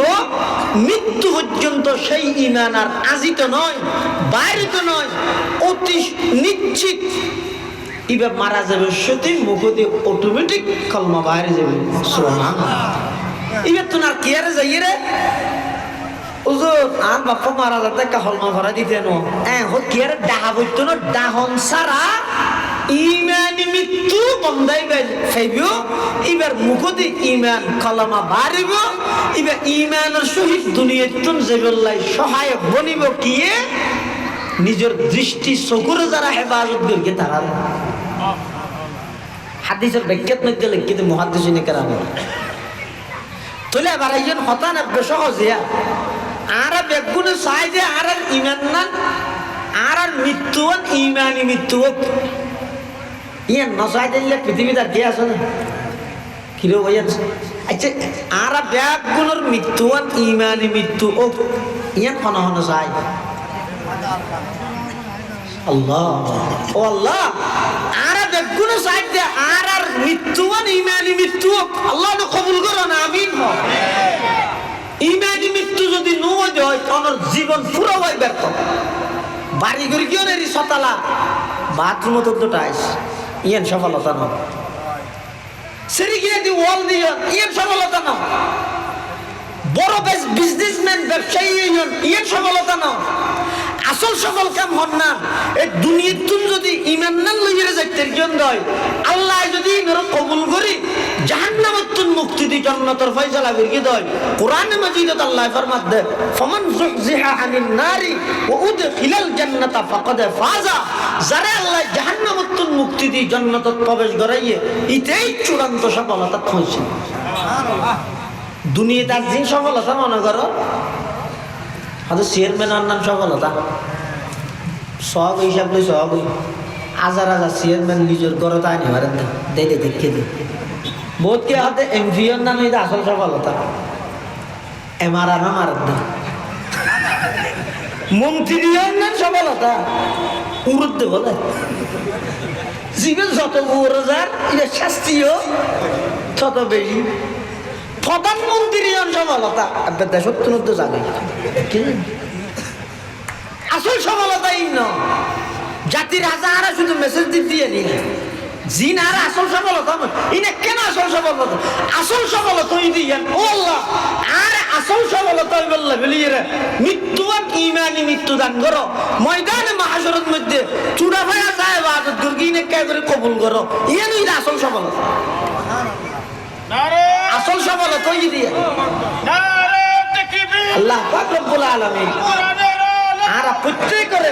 মৃত্যু পর্যন্ত সেই ঈমান আর আজিত নয় বাইরিত নয় অতি নিশ্চিত ইবে মারা যাবে সত্যি মুখদি অটোমেটিক কলমা বাইরে যাবে। সুবহানাল্লাহ। ইবে তো না কি আরে যাই রে ওজোর আর বাপ্পা মারা যাতে কলমা ভরা দিতে নো হো কি আরে ডাহা বইতো না ডাহন সারা ইমানি মৃত্যু বন্ধাই খাইব এবার মুখতে ইমান কলমা বাড়িব এবার ইমানের সহিত দুনিয়াতুন জেবল্লাই সহায়ক বনিব কিয়ে নিজের দৃষ্টি চকুরে যারা হেফাজত করবে তারা হাদিসের ব্যাখ্যাত মধ্যে লিখিত মুহাদ্দিসিনে কেরাম তোলে আবার একজন হতান সহজিয়া আর বেগুনে চাই যে আর ইমান না আর মৃত্যু ইমানি মৃত্যু ইয়ান নচাই দিলে পৃথিবীতে কে আছে না কিরো ভাইয়া আচ্ছা আর বেগুনের মৃত্যু ইমানি মৃত্যু ও ইয়ান হন হন চাই আল্লাহ ও আল্লাহ আর বেগুনে চাই যে আর মৃত্যু ইমানি মৃত্যু আল্লাহ কবুল করো না আমিন ইমানি মৃত্যু যদি নয় হয় তখন জীবন পুরো হয় ব্যর্থ বাড়ি ঘর কিয় নেই সতালা বাথরুম তো টাইস ইয়ান সফলতা ন সেরি গিয়ে দি ওয়াল দিও ইয়ান সফলতা ন বড় বিজনেসম্যান ব্যবসায়ী ইয়ান সফলতা ন আসল সফল কাম হন না এই দুনিয়াতুন যদি ইমান না লইরে যাইতে জন দয় আল্লাহ যদি নর কবুল করি জাহান্নামতুন মুক্তি দি জান্নাতের ফয়সালা করি দয় কোরআনে মাজিদত আল্লাহ ফরমাত দে ফামান যুহজিহা আনিন নারি ওয়া উদখিলাল জান্নাতা ফাকাদ ফাজা যারা আল্লাহ জাহান্নামতুন মুক্তি দি জান্নাতত প্রবেশ করাইয়ে ইতেই চূড়ান্ত সফলতা হইছে সুবহানাল্লাহ দুনিয়াতে জিন সফলতা মনে করো হয়তো চেয়ারম্যানের নাম সফলতা সব হিসাব লই সব হাজার হাজার চেয়ারম্যান নিজের ঘরত আনি মারেন না দেখে দেখে দিই বহুত কে হাতে এমপিওর নাম এটা আসল সফলতা এমআরআর মারেন না মন্ত্রীর নাম সফলতা উড়ুদ্দে বলে জীবন যত উড়ার এটা শাস্তিও তত বেশি প্রধানমন্ত্রী সফলতা দেশত্ব জানে আসল সফলতা ন জাতির হাজারা শুধু মেসেজ দিয়ে নিয়ে জিন আর আসল সফলতা ইনে কেন আসল সফলতা আসল সফলতা দিয়েন ও আল্লাহ আর আসল সফলতা বললে বলিয়ে মৃত্যু আর ইমানি মৃত্যু দান করো ময়দানে মাহাশরের মধ্যে চূড়া ভাইয়া যায় ইবাদত করি ইনে কে করে কবুল করো ইয়ান ইরা আসল সফলতা আসল সফলতা দিয়ে আল্লাহ পাক রব্বুল আলামিন আর প্রত্যেকরে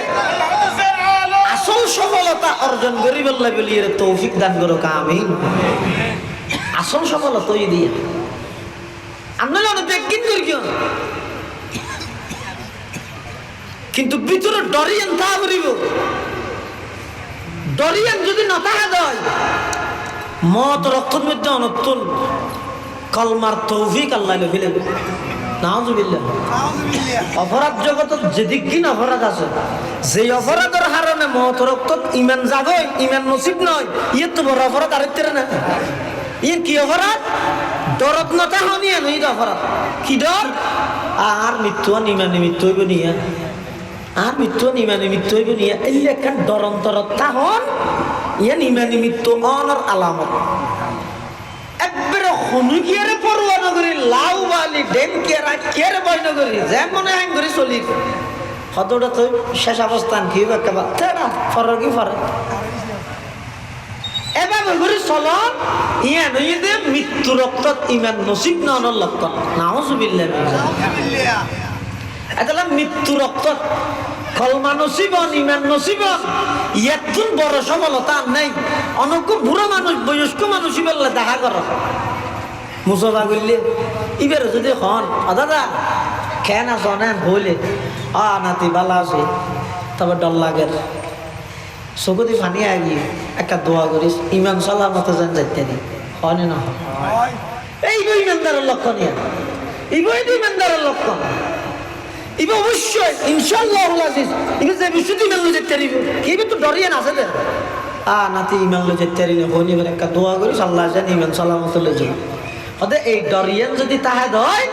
আসল সফলতা অর্জন করি বললে বলিয়ে তৌফিক দান করো আমিন আসল সফলতা দিয়ে আমরা অনেক ব্যাখ্যা করি কিন্তু ভিতরে ডরিয়ান তা করিব ডরিয়ান যদি না থাকা দেয় মত রক্তের মধ্যে অনতুন কলমার তৌফিক আল্লাহ ফেলে নাউজুবিল্লাহ অপরাধ জগতের যেদিন অপরাধ আছে যে অপরাধের কারণে মত রক্ত ইমান জাগয় ইমান নসিব নয় ইয়ে তো বড় অপরাধ আরেকটা না ইয়ে কি অপরাধ দরদ নতা হনিয়া নই অপরাধ কি ডর আর মৃত্যু ইমানে মৃত্যু হইব নিয়া আর মৃত্যু ইমানে মৃত্যু হইব নিয়া এই একখান ডরন্তরত তাহন ইয়ান ইমানি মৃত্যু অনর আলামত একবারে হনুকিয়ারে পড়ুয়া নগরী লাউ বালি ডেন কেরা কেরে বই নগরী যেমন হ্যাং করে চলি কতটা তো শেষ অবস্থান কি একেবারে তেরা ফরকি ফরে এভাবে করে চলন ইয়ান হইতে মৃত্যু রক্তত ইমান নসিব নর লক্ষণ নাউজুবিল্লাহ এটা মৃত্যু রক্তত কলমা নসিবন ইমান নসিবন ইয়াতুন বড় সফলতা নাই অনেক বুড়ো মানুষ বয়স্ক মানুষ বললে দেখা করো মুসফা করলে এবার যদি হন দাদা কেন আছো না বলে নাতি বালা আছে তবে ডর লাগে চকুতি ফানি আগি একটা দোয়া করিস ইমান চলার মতো যেন যাইতে নি হনে না এই ইমানদারের লক্ষণ ইবই তো ইমানদারের লক্ষণ ইবে অবশ্যই ইনশাআল্লাহ আজিজ ইবে যে বিশুদ্ধি ইমান লই যেতে পারিব কিবে তো ডরিয়ে না আছে নাতি ইমান লই যেতে পারি না হনি করে একটা দোয়া করি আল্লাহ জানি ইমান সালামত লই যাই হতে এই ডরিয়ান যদি তাহাদ হয়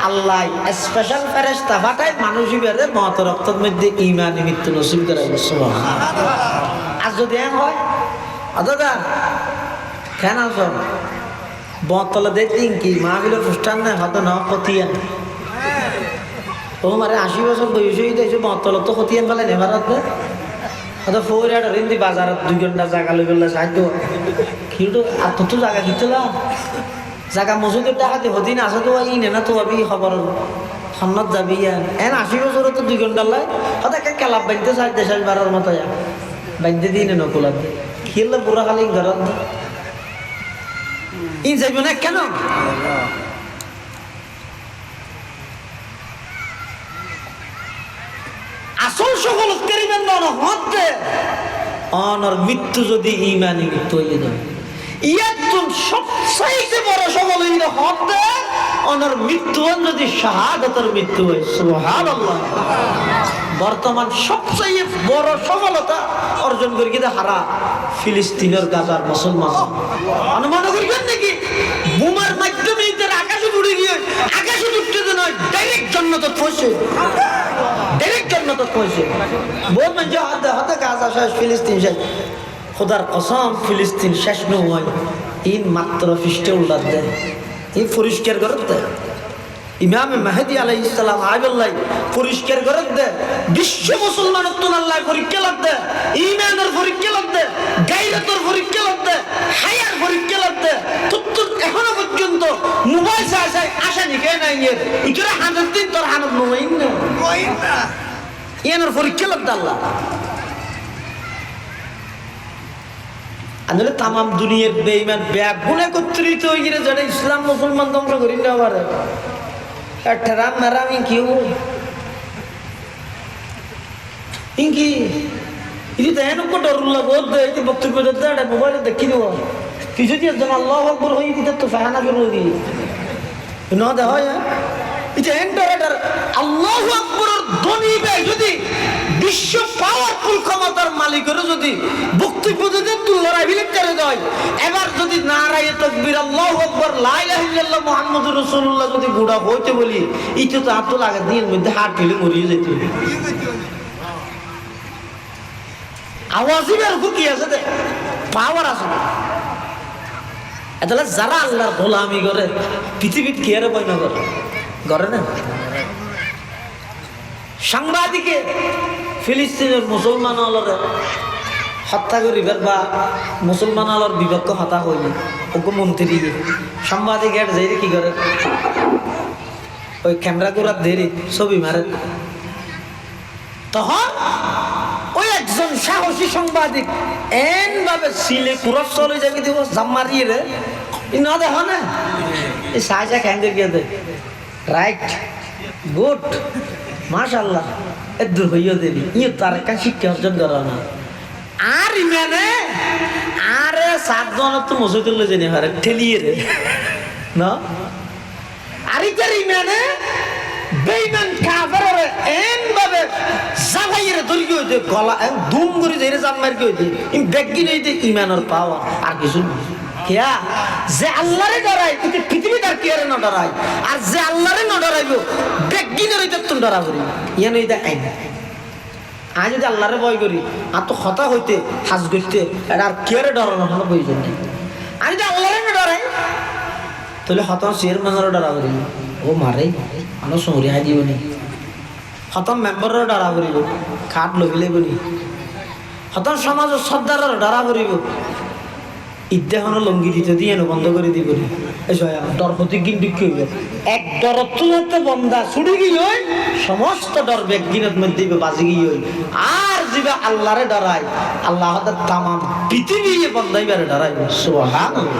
আল্লাহ স্পেশাল ফেরেশতা পাঠায় মানুষ ইবারে মত রক্তের মধ্যে ঈমানি মৃত্যু নসিব করে সুবহানাল্লাহ আর যদি এমন হয় দাদা কেন আছো বতলা দেখিন কি মাহফিলের অনুষ্ঠান না হয়তো না কতিয়ান ও মারে 80 বছর বয়স হয়ে গেছে বতলা তো কতিয়ান ফেলে নেবার হয়তো ফৌরাট হিন্দি বাজারত 2 ঘন্টা জায়গা লই গেলে সাহায্য কিন্তু এত তো জায়গা দিতলা জায়গা মজুদের টাকাতে হদিন আছে তো ই না তো আমি খবর সন্নত যাবি এন 80 বছর তো 2 ঘন্টা লাই হয়তো একটা ক্লাব বাঁধতে চাই দেশের বারের মতো বাঁধতে দিই না নকুলার খেললে পুরা খালি ঘরত ই যাইব না কেন আসল সকল করিবেন না হতে অনর মৃত্যু যদি ইমানি মৃত্যু হয়ে যায় ইয়াতুন সবচাইতে বড় সকল হইলে হতে অনর মৃত্যু যদি শাহাদাতের মৃত্যু হয় সুবহানাল্লাহ বর্তমান সবচেয়ে বড় সফলতা অর্জন করে কিন্তু হারা ফিলিস্তিনের গাজার মুসলমান অনুমান করবেন নাকি বোমার মাধ্যমে এদের আকাশে উড়ে গিয়ে আকাশে উঠতে নয় ডাইরেক্ট জান্নাতে পৌঁছে ডাইরেক্ট জান্নাতে পৌঁছে বহুত মানুষ হাতে গাজা শেষ ফিলিস্তিন শেষ খোদার কসম ফিলিস্তিন শেষ নয় ইন মাত্র ফিস্টে উল্লাদ দেয় এই পরিষ্কার করে দেয় ইমাম মেহেদি আলাইহিস সালাম আইবুল্লাহ পরিষ্কার করে দেয় বিশ্ব মুসলমানের তো আল্লাহ পরীক্ষা লাগতে ঈমানের পরীক্ষা লাগতে গায়রতের পরীক্ষা লাগতে হায়ার পরীক্ষা লাগতে তো এখনো পর্যন্ত মোবাইল চাই আশা নিকে নাই এর ইতরা হানত দিন তোর হানত নইন না ইয়ানের পরীক্ষা লাগতে আল্লাহ আনলে তামাম দুনিয়ার বেঈমান ব্যাগুন একত্রিত হয়ে গিয়ে যারা ইসলাম মুসলমান ধ্বংস করি না পারে ঠেরাম মেরাম ইঙ্কিও ইঙ্কি ইদি তো এন কো ডরুল্লাহ বহুত দেয় যে বক্তব্য দিতে এটা মোবাইলে দেখি দেব কিছু দিয়ে যেন আল্লাহু আকবার হই দিতে তো ফাহানা করে দিই না দে হয় এটা এন্টারেটার আল্লাহু আকবারের ধ্বনি বে যদি বিশ্ব পাওয়ারফুল ক্ষমতার মালিকেরও যদি বক্তব্য দিতে তুল লড়াই বিলেট করে দেয় এবার যদি নারায়ে তাকবীর আল্লাহু আকবার লা ইলাহা ইল্লাল্লাহ মুহাম্মাদুর রাসূলুল্লাহ যদি গুড়া হইতে বলি ইতো তো আতো লাগে দিন মধ্যে হাত ফেলে মরিয়ে যেত আওয়াজই বের কি আছে পাওয়ার আছে এতলা যারা আল্লাহর গোলামি করে পৃথিবীতে কি আর বইনা করে না সাংবাদিকে ফিলিস্তিনের মুসলমান আলোরে হত্যা করিবার বা মুসলমান আলোর বিপক্ষ হত্যা হইনি ওকে মন্ত্রী সাংবাদিক এর যাই কি করে ওই ক্যামেরা করা দেরি ছবি মারে তখন ওই একজন সাহসী সাংবাদিক এন ভাবে সিলে পুরো চলে যাবি দিব জাম মারিয়ে রে না দেখো না এই সাহায্য ক্যান্ডে গিয়ে দে রাইট গুড মাশাআল্লাহ এদুর হইয়া দেবি ইয়ে তার কাছে শিক্ষা অর্জন করা না আর ইমানে আরে 7 জন তো মসজিদে জেনে হারে ঠেলিয়ে রে না আর ইতার ইমানে বেঈমান কাফের এন ভাবে জাগাইরে ধরি হইতে গলা দুম করে ধরে জাম মারি হইতে ইম বেগি নেইতে ইমানের পাওয়ার আর কিছু কিয়া যে আল্লাহরে ডরাই কিন্তু পৃথিবী তার কিয়ারে না ডরাই আর যে আল্লাহরে না ডরাইব বেগিনের হইতে তুমি ডরা করি ইয়ান হইতে আইন আজ যদি আল্লাহরে ভয় করি আর তো কথা হইতে হাজ করতে এটা আর কিয়ারে ডরানো কোনো প্রয়োজন নেই আমি যদি আল্লাহরে না ডরাই তাহলে হতাম শের মানুষের ডরা করি ও মারে মানুষ সৌরি হাই দিবনি হতাম মেম্বারের ডরা করিব খাট লবিলে বনি হতাম সমাজের সর্দারের ডরা করিব ইদ্যাহনো লঙ্গি দিতে দিয়ে বন্ধ করে দিব ডর প্রতিজ্ঞ কি হইবে এক ডরত বন্ধা ছুটি গিয়ে সমস্ত ডর ব্যাগিনের মধ্যে বাজি গিয়ে আর যিবা আল্লাহরে ডরাই আল্লাহ তামাম পৃথিবী বন্ধাইবারে ডরাই সুবহানাল্লাহ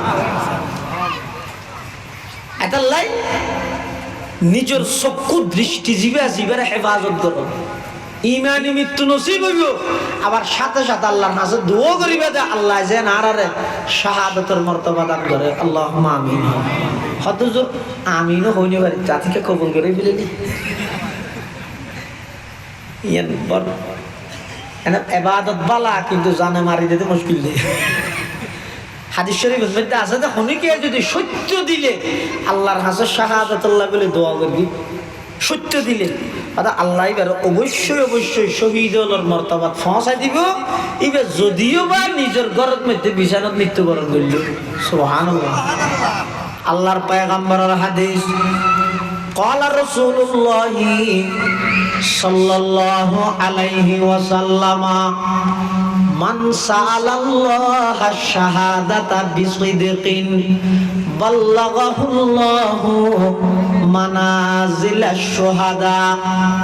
এটালাই নিজের চক্ষু দৃষ্টি জীবের হেফাজত করো ইমানি মৃত্যু নসিব হইব আবার সাথে সাথে আল্লাহর কাছে দোয়া করিবে যে আল্লাহ যেন আরারে শাহাদাতের মর্তবা দান করে আল্লাহুম্মা আমিন হতজ আমিনও হইনি পারি তা থেকে কবুল করে ফেলেনি ইয়ান বড় এনা ইবাদত বালা কিন্তু জানে মারি দিতে মুশকিল নেই হাদিস শরীফের মধ্যে আছে যে হনিকে যদি সত্য দিলে আল্লাহর কাছে শাহাদাতুল্লাহ বলে দোয়া করবি সত্য দিলে আল্লাহ এবার অবশ্যই শহীদুল মর্তবা পৌঁছাই দিব এবার যদিও বা নিজের ঘরের মধ্যে বিছানাত মৃত্যুবরণ করল সুবহানাল্লাহ আল্লাহর পয়গম্বরের হাদিস قال رسول الله صلى الله عليه وسلم من سأل الله الشهادة بصدق بلغه الله منازل الشهداء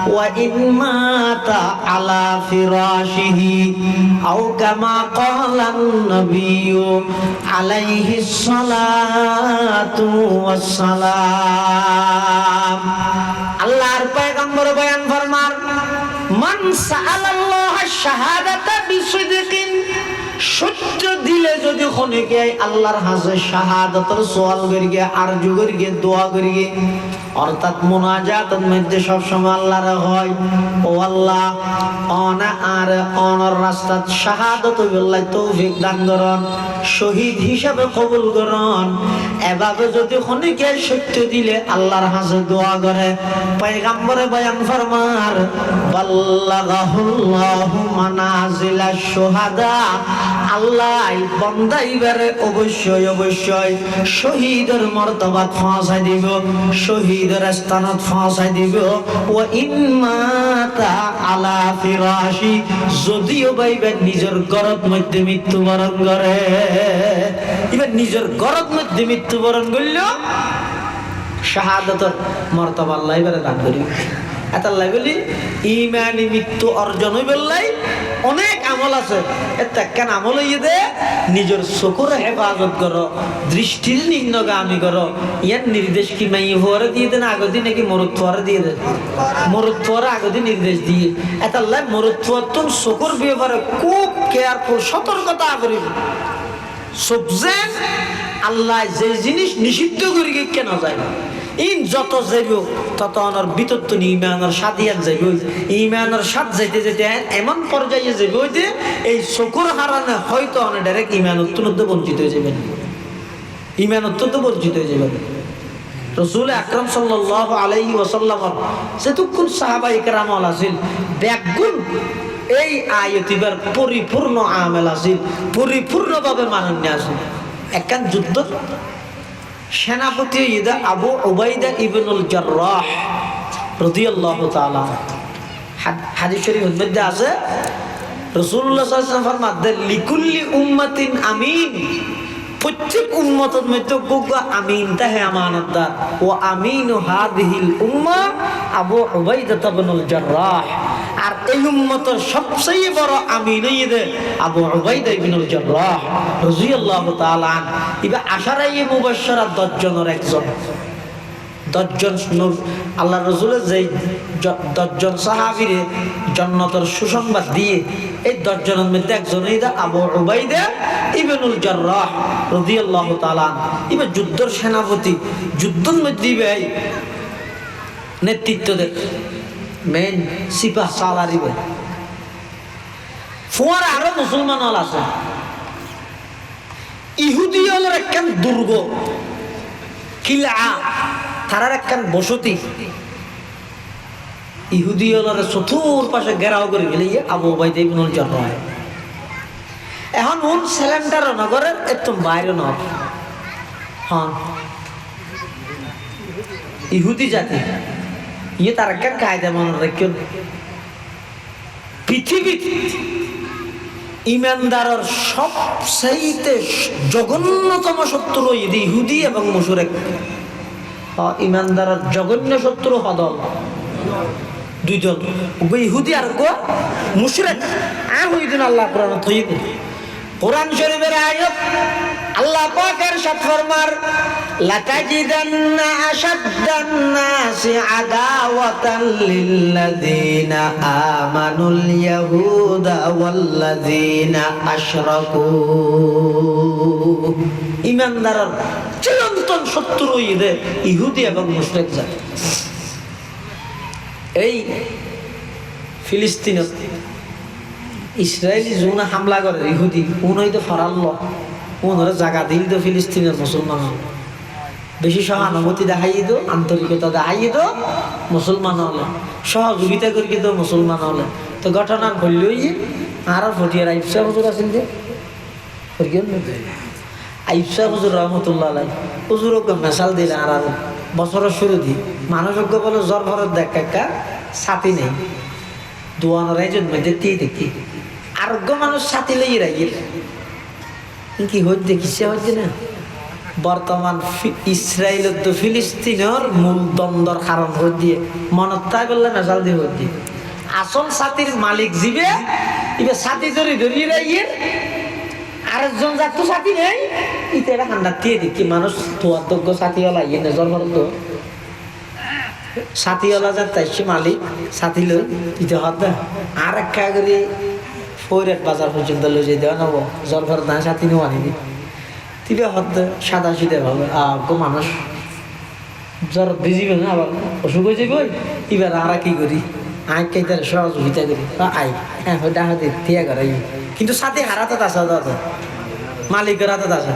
وإن مات على فراشه أو كما قال النبي عليه الصلاة والسلام আল্লাহর পয়গম্বর বয়ান ফরমান মান সাআলাল্লাহ শাহাদাতা বিসিদকিন সত্য দিলে যদি খনিকে আল্লাহর হাজে শাহাদাতের সওয়াল করিগে আরজু করিগে দোয়া করিগে অর্থাৎ মুনাজাতের মধ্যে সব সময় আল্লাহর হয় ও আল্লাহ অনা আর অনর রাস্তাত শাহাদাত বিল্লাহ তৌফিক দান করুন শহীদ হিসাবে কবুল করুন এভাবে যদি খনিকে সত্য দিলে আল্লাহর হাজে দোয়া করে পয়গম্বরে বয়ান ফরমার বাল্লাগাহুল্লাহু মানাজিলাশ শুহাদা আল্লাহ বান্দাইবারে অবশ্যই অবশ্যই শহীদের মর্তবা পৌঁছাই দিব শহীদের স্থানত পৌঁছাই দিব ও ইম্মাতা আলা ফিরাশি যদিও বাইবে নিজের ঘরত মধ্যে মৃত্যুবরণ করে এবার নিজের ঘরত মধ্যে মৃত্যুবরণ করল শাহাদাতের মর্তবা আল্লাহ এবারে দান করিবে এতাল্লাই বলি ইমানি মৃত্যু অর্জন হইবেলাই অনেক আমল আছে এটা কেন আমল হইয়ে দে নিজের চকুর হেফাজত করো দৃষ্টির নিম্নগামী করো ইয়ার নির্দেশ কি মাই হওয়ারে দিয়ে দেন আগদি নাকি মরুত্বরে দিয়ে দেন মরুত্বরে আগদি নির্দেশ দিয়ে এতাল্লাই মরুত্বর তোর চকুর ব্যাপারে খুব কেয়ারফুল সতর্কতা করিব সবজেন আল্লাহ যে জিনিস নিষিদ্ধ করি কেন যায় না ইন যত যাইব তত অনর বিতত্ব ইমানের সাদিয়াত যাইব ইমানের সাথ যাইতে যেতে এমন পর্যায়ে যাইব যে এই চকুর হারানে হয়তো অনেক ডাইরেক্ট ইমানত্ব বঞ্চিত হয়ে যাবেন ইমানত্ব বঞ্চিত হয়ে যাবেন রাসূল আকরাম সাল্লাল্লাহু আলাইহি ওয়াসাল্লাম যেতুকুন সাহাবায়ে কেরামল আছিল ব্যাগুণ এই আয়াতিবার পরিপূর্ণ আমল আছিল পরিপূর্ণভাবে মাননীয় আছিল একখান যুদ্ধ সেনাপতি ইদা আবু উবাইদা ইবনুল জাররাহ রাদিয়াল্লাহু তাআলা হাদিস শরীফের মধ্যে আছে রাসূলুল্লাহ সাল্লাল্লাহু আলাইহি ওয়াসাল্লাম ফরমাতেন লিকুল্লি উম্মাতিন আমিন প্রত্যেক উম্মতের মধ্যে গোগা আমিন তাহে আমানতদার ও আমিনু হাদিহিল উম্মাহ আবু উবাইদা ইবনুল জাররাহ আর এই উম্মতের সবচেয়ে বড় আমিন হইছে আবু উবাইদা ইবনুল জাররাহ রাদিয়াল্লাহু তাআলা ইবা আশারায়ে মুবাশশারা 10 জনের একজন 10 জন আল্লাহর রাসূলের যেই 10 জন সাহাবীরে জান্নাতের সুসংবাদ দিয়ে এই 10 জনের মধ্যে একজন হইছে আবু উবাইদা ইবনুল জাররাহ রাদিয়াল্লাহু তাআলা ইবা যুদ্ধের সেনাপতি যুদ্ধের মধ্যে ভাই নেতৃত্ব দেয় মেন সিপাহ সালারিবে ফোয়ার আরো মুসলমান হল আছে ইহুদি হলের একখান দুর্গ কিলা তারার একখান বসতি ইহুদি হলের চতুর পাশে ঘেরাও করে গেলে আবু উবাইদা ইবনুল জাররাহ এখন উন সিলিন্ডার নগরের একদম বাইরে নয় হ্যাঁ ইহুদি জাতি ইয়ে তার একটা কায়দা মনে রাখেন পৃথিবী ইমানদারের সবচেয়ে জঘন্যতম শত্রু ইহুদি এবং মুশরিক ইমানদারের জঘন্য শত্রু হদল দুই দল ইহুদি আর গো মুশরিক হইদিন আল্লাহ কোরআন তৈব কোরআন শরীফের আয়াত আল্লাহ পাক ইরশাদ ফরমার লাতাজিদান্না আশাদ্দান নাসি আদাওয়াতান লিল্লাযিনা আমানুল ইয়াহুদা ওয়াল্লাযিনা আশরাকু ইমানদারের চিরন্তন শত্রু ইহুদি এবং মুশরিক জাতি এই ফিলিস্তিনে ইসরায়েলি জুনা হামলা করে ইহুদি উনই তো ফরাল্ল উনরে জায়গা দিল তো ফিলিস্তিনের মুসলমান বেশি সহানুভূতি দেখাই তো আন্তরিকতা দেখাই তো মুসলমান হলে সহযোগিতা করি তো মুসলমান হলে তো ঘটনা ঘটলই আর ফটিয়ার আইফসা হুজুর আছেন যে আইফসা হুজুর রহমতুল্লাহ আলাই হুজুরকে মেশাল দিলে আর বছরের শুরু দি মানুষজ্ঞ বলে জ্বর ভরত দেখ একটা ছাতি নেই দোয়ানোর একজন মধ্যে দিয়ে দেখি আরোগ্য মানুষ ছাতি লেগে রাখি কি হচ্ছে দেখিছে হচ্ছে না বর্তমান ইসরায়েল তো ফিলিস্তিনের মূল দ্বন্দ্বর কারণ হয়ে দিয়ে মনত তাই বললে মেজাল দিয়ে হয়ে দিয়ে আসল ছাতির মালিক জিবে এবার ছাতি ধরে ধরিয়ে রাখিয়ে আরেকজন যার তো ছাতি নেই ইতে এটা ঠান্ডা দিয়ে দেখি মানুষ তোয়ার যোগ্য ছাতিওয়ালা ইয়ে নজর তো ছাতিওয়ালা যার তাইছে মালিক ছাতি লই ইতে হতে আর একটা করে ফৈরেট বাজার পর্যন্ত লই যেতে নেবো জ্বর ভর না ছাতি নেওয়া নিবি তিবে হতে সাদা সিধে ভাবে গো মানুষ জ্বর ভিজিবে না আবার অসুখ হয়ে যাবে এবার আর কি করি আই কেতার সহযোগিতা করি আই হ্যাঁ ডাহাতে থিয়া করাই কিন্তু সাথে হারাতে আসা দাদা মালিকের হাতে আসা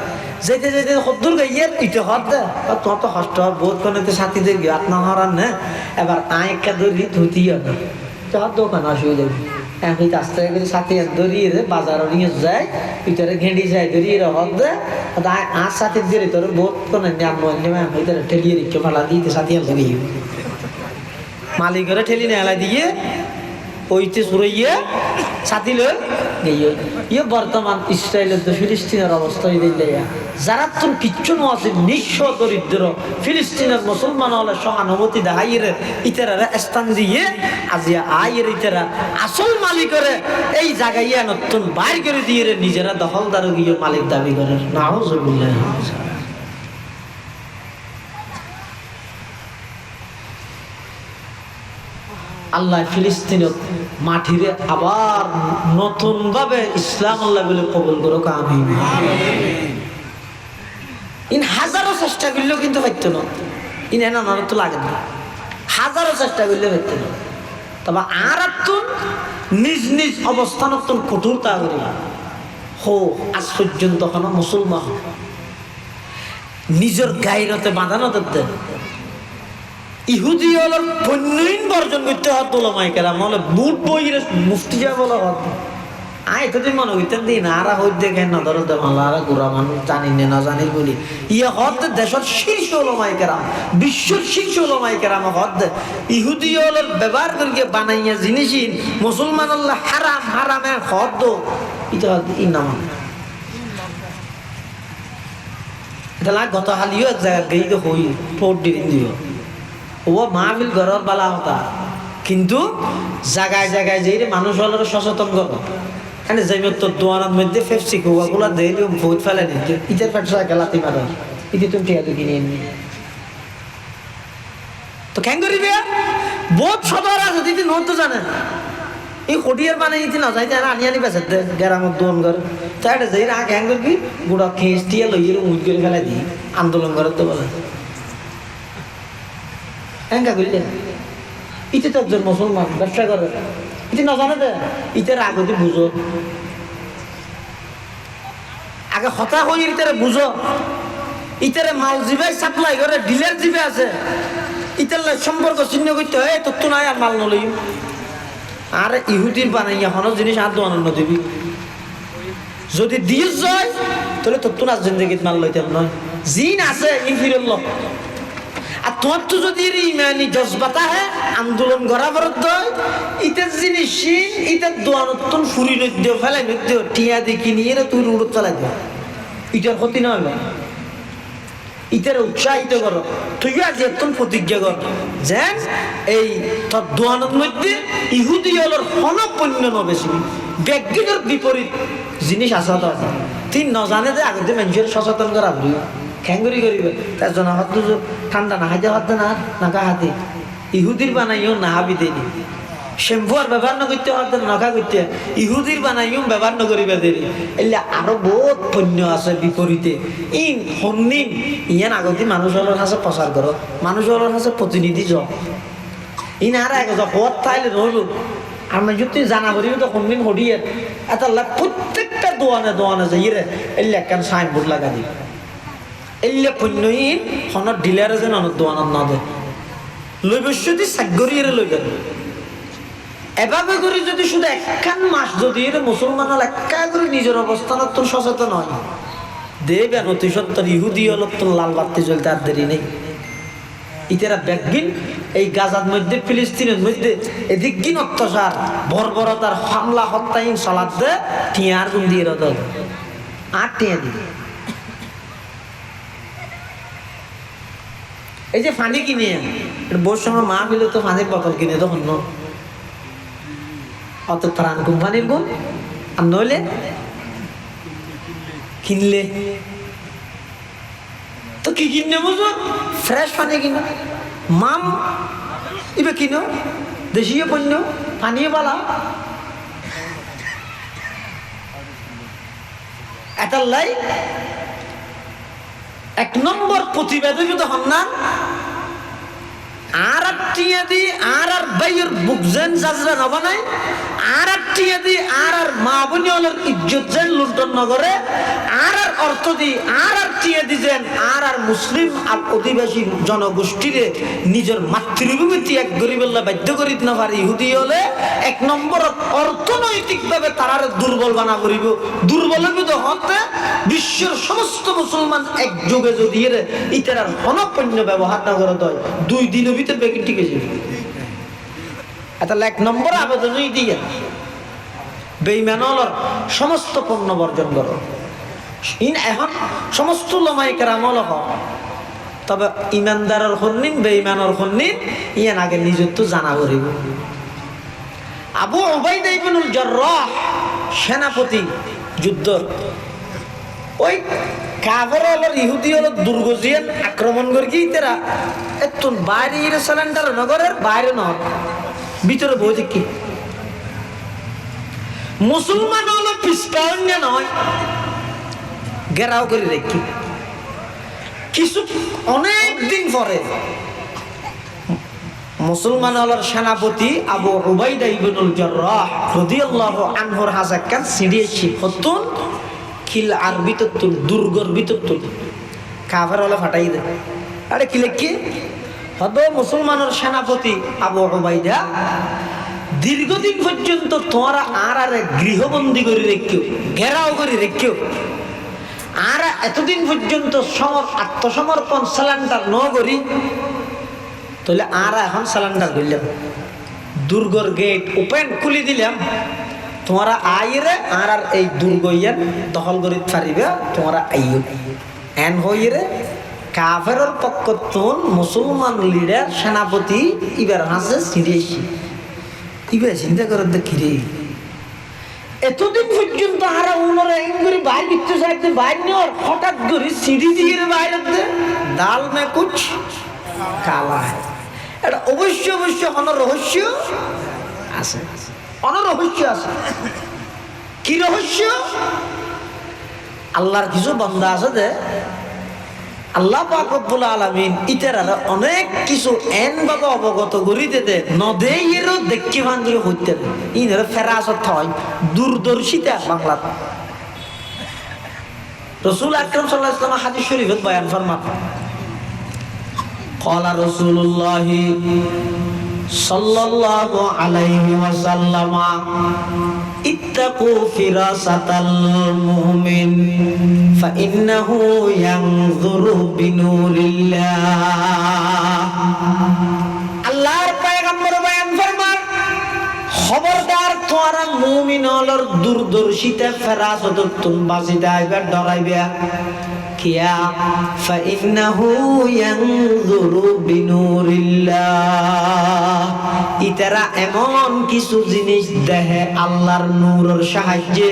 যেতে যেতে সদ্দুর গাইয়ে ইটে হত দে তোমার তো কষ্ট হয় বহুত কোনে সাথীদের গিয়ে আপনার হরান না এবার আই একটা ধরি ধুতি হবে হত দোকান অসুবিধা এখন আস্তে করে সাথে ধরিয়ে বাজার নিয়ে যায় ভিতরে ঘেঁড়ি যায় ধরিয়ে হত দে আর সাথে দিয়ে তোর বহুত কোনে ভিতরে ঠেলিয়ে দিচ্ছে মালা দিয়ে সাথে ধরিয়ে মালিকের ঠেলি নেলা দিয়ে ওইতে সুরাইয়ে ছাতি লই ইয়ে বর্তমান ইসরায়েলের তো ফিলিস্তিনের অবস্থা দিলে যারা তোর কিচ্ছু আছে নিঃস্ব দরিদ্র ফিলিস্তিনের মুসলমান হলে সহানুভূতি দেখাইয়ের ইতারা স্থান দিয়ে আজিয়া আইয়ের ইতারা আসল মালিকের এই জায়গায় নতুন বাইর করে দিয়ে নিজেরা দখলদার গিয়ে মালিক দাবি করে নাউজুবিল্লাহ আল্লাহ ফিলিস্তিনের মাটিরে আবার নতুন ভাবে ইসলাম আল্লাহ বলে কবুল করো আমি ইন হাজারো চেষ্টা করলেও কিন্তু পাইত না ইন এনা নর তো লাগে না হাজারো চেষ্টা করলে পাইত না তবে আর নিজ নিজ অবস্থান কঠোরতা করি হো আজ পর্যন্ত কোনো মুসলমান নিজের গাইরতে বাঁধানো দেন ইহুদি হল পণ্যহীন বর্জন করতে হত ওলামায়ে কেরাম হলে বুট বইরে মুফতি যা বলা হত এতদিন মনে হইতেন দিন আর হইতে কেন ধরো দেমালা আর গোড়া মানুষ জানি না জানি বলি ইয়ে হত দেশের শীর্ষ ওলামায়ে কেরাম বিশ্বের শীর্ষ ওলামায়ে কেরাম হত ইহুদি হল ব্যবহার করিয়ে বানাইয়া জিনিসই মুসলমান আল্লাহ হারাম হারামে হত এটা ইনাম এটা লাগ গত হালিও এক জায়গায় গেই হই ফোর্ট দিন দিও ও মাহফিল ঘরের বালা হতা কিন্তু জায়গায় জায়গায় যে মানুষ হলের সচেতন করব এখানে যাইবে তোর দোয়ানার মধ্যে ফেপসি কোকাগুলা দেইলে বহুত ফেলে নিতে ইটার পেট গেলাতি মার ইতি তুমি ঠিক আছে কিনে এনে তো কেন করিবে বহুত সদর আছে দিদি নতো জানে এই হডিয়ার বানাই ইতি না যাইতে আনি আনি বেসে দে গ্রামত দোয়ান ঘর তাই এটা যাই না কেন করবি গুড়া খেস দিয়ে লইয়ে উঠ করে ফেলে দিই আন্দোলন করে তো বলে এঙ্গা করলে ইতে তো একজন মুসলমান ব্যবসা করে ইতি না জানে দে ইতের আগতে বুঝো আগে হতা হয়ে ইতারে বুঝো ইতারে মাল জিবে সাপ্লাই করে ডিলার জিবে আছে ইতার সম্পর্ক চিহ্ন করতে হয় তোর তো নাই আর মাল নলই আর ইহুদির বানাই এখনো জিনিস আর দোয়ানো দিবি যদি দিয়ে যায় তাহলে তোর তো না জিন্দগিত মাল লইতে নয় জিন আছে ইনফিরুল আর তোমার তো যদি ইমানি জজবাতা হ্যাঁ আন্দোলন করা বরদ ইটার জিনিস ইটার দোয়ানত্তন ফুরি নদ্য ফেলাই নদ্য টিয়া দেখি নিয়ে তুই রুড় চালাই দেব ইটার ক্ষতি নয় ইটার উৎসাহিত করো তুই আজ একদম প্রতিজ্ঞা কর যেন এই তোর দোয়ানের মধ্যে ইহুদি হলোর হনপন্য নবেছি ব্যক্তিগত বিপরীত জিনিস আসা তো আছে তুই ন জানে যে আগতে মানুষের সচেতন করা ভুল খ্যাঙ্গুরি করিবে তার জন্য হাত দুজো ঠান্ডা না হাইতে হাত না নাকা হাতে ইহুদির বানাইও না হাবি দেনি শ্যাম্পু আর ব্যবহার না করতে হাত নখা করতে ইহুদির বানাইও ব্যবহার না করিবে দেরি এলে আরো বহুত পণ্য আছে বিপরীতে ইন সন্নিন ইয়ান আগতে মানুষ হলোর কাছে প্রচার করো মানুষ হলোর কাছে প্রতিনিধি য ইন আর এক হওয়ার তাইলে রইল আমি যদি জানা করি তো সন্নিন হরিয়ে এটা প্রত্যেকটা দোয়ানে দোয়ানে যাই রে এলে একখান সাইনবোর্ড লাগা দিই এলে পণ্যহীন হনত ডিলারে যেন দোয়ানত না দেয় লই বসে সাগরিয়ে লই যাবে এভাবে করে যদি শুধু একখান মাস যদি মুসলমান একা করে নিজের অবস্থান তোর সচেতন হয় দেবেন অতি সত্তর ইহুদি হল তোর লাল বাতি জ্বলতে আর দেরি নেই ইতারা দেখবিন এই গাজার মধ্যে ফিলিস্তিনের মধ্যে এদিক গিন অত্যাচার বর্বরতার হামলা হত্যাহীন চলাত দে টিয়ার গুণ দিয়ে রদ আর টিয়া দিবে এই যে পানি কিনে বউর সঙ্গে মা মিলে তো পানির বোতল কিনে তখন অত প্রাণ কোম্পানির গুণ আর নইলে কিনলে তো কি কিনে বুঝো ফ্রেশ পানি কিনো মাম ইবে কিনো দেশীয় পণ্য পানীয় বালা এটার লাই 1 নম্বর প্রতিবেদক হন না আর টিয়া দি আর বাইয়ের বুকজেন জাজরা না বানাই আর টিয়া দি আর মা বোনি হলের ইজ্জত যেন লুণ্ঠন নগরে আর অর্থ দি আর টিয়া দি যেন আর মুসলিম আর অধিবাসী জনগোষ্ঠীরে নিজের মাতৃভূমি ত্যাগ করিবেলা বাধ্য করিত না পারে ইহুদি হলে 1 নম্বর অর্থনৈতিকভাবে তারার দুর্বল বানা করিব দুর্বলের মধ্যে হতে বিশ্বের সমস্ত মুসলমান একযোগে যদি এর ইতারার অনপণ্য ব্যবহার না করে দেয় 2 দিনের ভিতরে বেকিং ঠিক আছে এটা 1 নম্বর আবেদনই দিয়ে বেঈমানর সমস্ত পণ্য বর্জন করো এখন সমস্ত উলামায়ে কেরাম হল তবে ইমানদারের হন্নিন বেঈমানের হন্নিন ইয়ান আগে নিজের তো জানা করিব আবু উবাইদা ইবনুল জাররাহ সেনাপতি যুদ্ধ ওই কাফের হলো ইহুদি হলো দুর্গ জিয়ান আক্রমণ করে কি তারা এতন বাইরে ইরে সিলিন্ডার নগরের বাইরে ন ভিতরে বইতে কি মুসলমান হলো পিছপাউন্ড নয় ঘেরাও করে রেখি কিছু অনেক দিন পরে মুসলমান হলোর সেনাপতি আবু উবাইদা ইবনুল জাররাহ রাদিয়াল্লাহু আনহুর হাজাকান সিডিয়েছি হতুন খিল আর ভিতর তুল দুর্গর ভিতর তুল কাফের হলে ফাটাই দে আরে কি লেখি হদ মুসলমানের সেনাপতি আবু উবাইদা দীর্ঘদিন পর্যন্ত তোমরা আর গৃহবন্দী করে রেখেও ঘেরাও করে রেখেও আর এতদিন পর্যন্ত আত্মসমর্পণ সালান্ডার ন করি তাহলে আর এখন সালান্ডার করলাম দুর্গর গেট ওপেন খুলে দিলাম তোমরা আইরে আর এই দুর্গ ইয়ান দখল করে পারিবে তোমরা আইও এন হইরে কাফেরের পক্ষ তুন মুসলমান লিডার সেনাপতি ইবার হাসে সিরিয়েছি ইবার চিন্তা করে দেখিরে এতদিন পর্যন্ত হারা উনরে এঙ্গুরি বাইর বিত্তে চাইতে বাইর নেওয়ার হঠাৎ করে সিঁড়ি দিয়ে বাইরে ডাল মে কুছ কালা এটা অবশ্য অবশ্য অনরহস্য আছে অনরহস্য আছে কি রহস্য আল্লাহর কিছু বান্দা আছে যে আল্লাহ পাক রব্বুল আলামিন ইতারা অনেক কিছু এন ভাবে অবগত করি দিতে নদে এরও দেখি ভাঙ্গিয়ে হইতে ইনের ফেরাসত হয় দূরদর্শিতা বাংলা রাসূল আকরাম সাল্লাল্লাহু আলাইহি ওয়াসাল্লাম হাদিস শরীফত বয়ান ফরমান ক্বালা রাসূলুল্লাহ সাল্লাল্লাহু আলাইহি ওয়াসাল্লাম ইত্তাকু ফিরাসাতাল মুমিন ফাইন্নাহু ইয়ানযুরু বিনুরিল্লাহ আল্লাহর পয়গম্বর বয়ান ফরমান খবরদার তোরা মুমিনদের দূরদর্শিতা ফেরাসততুন বাজিদা এবার ডরাইবা কিয়া ফাইন্নাহু ইয়ানযুরু বিনুরিল্লাহ ইতারা এমন কিছু জিনিস দেখে আল্লাহর নূরের সাহায্যে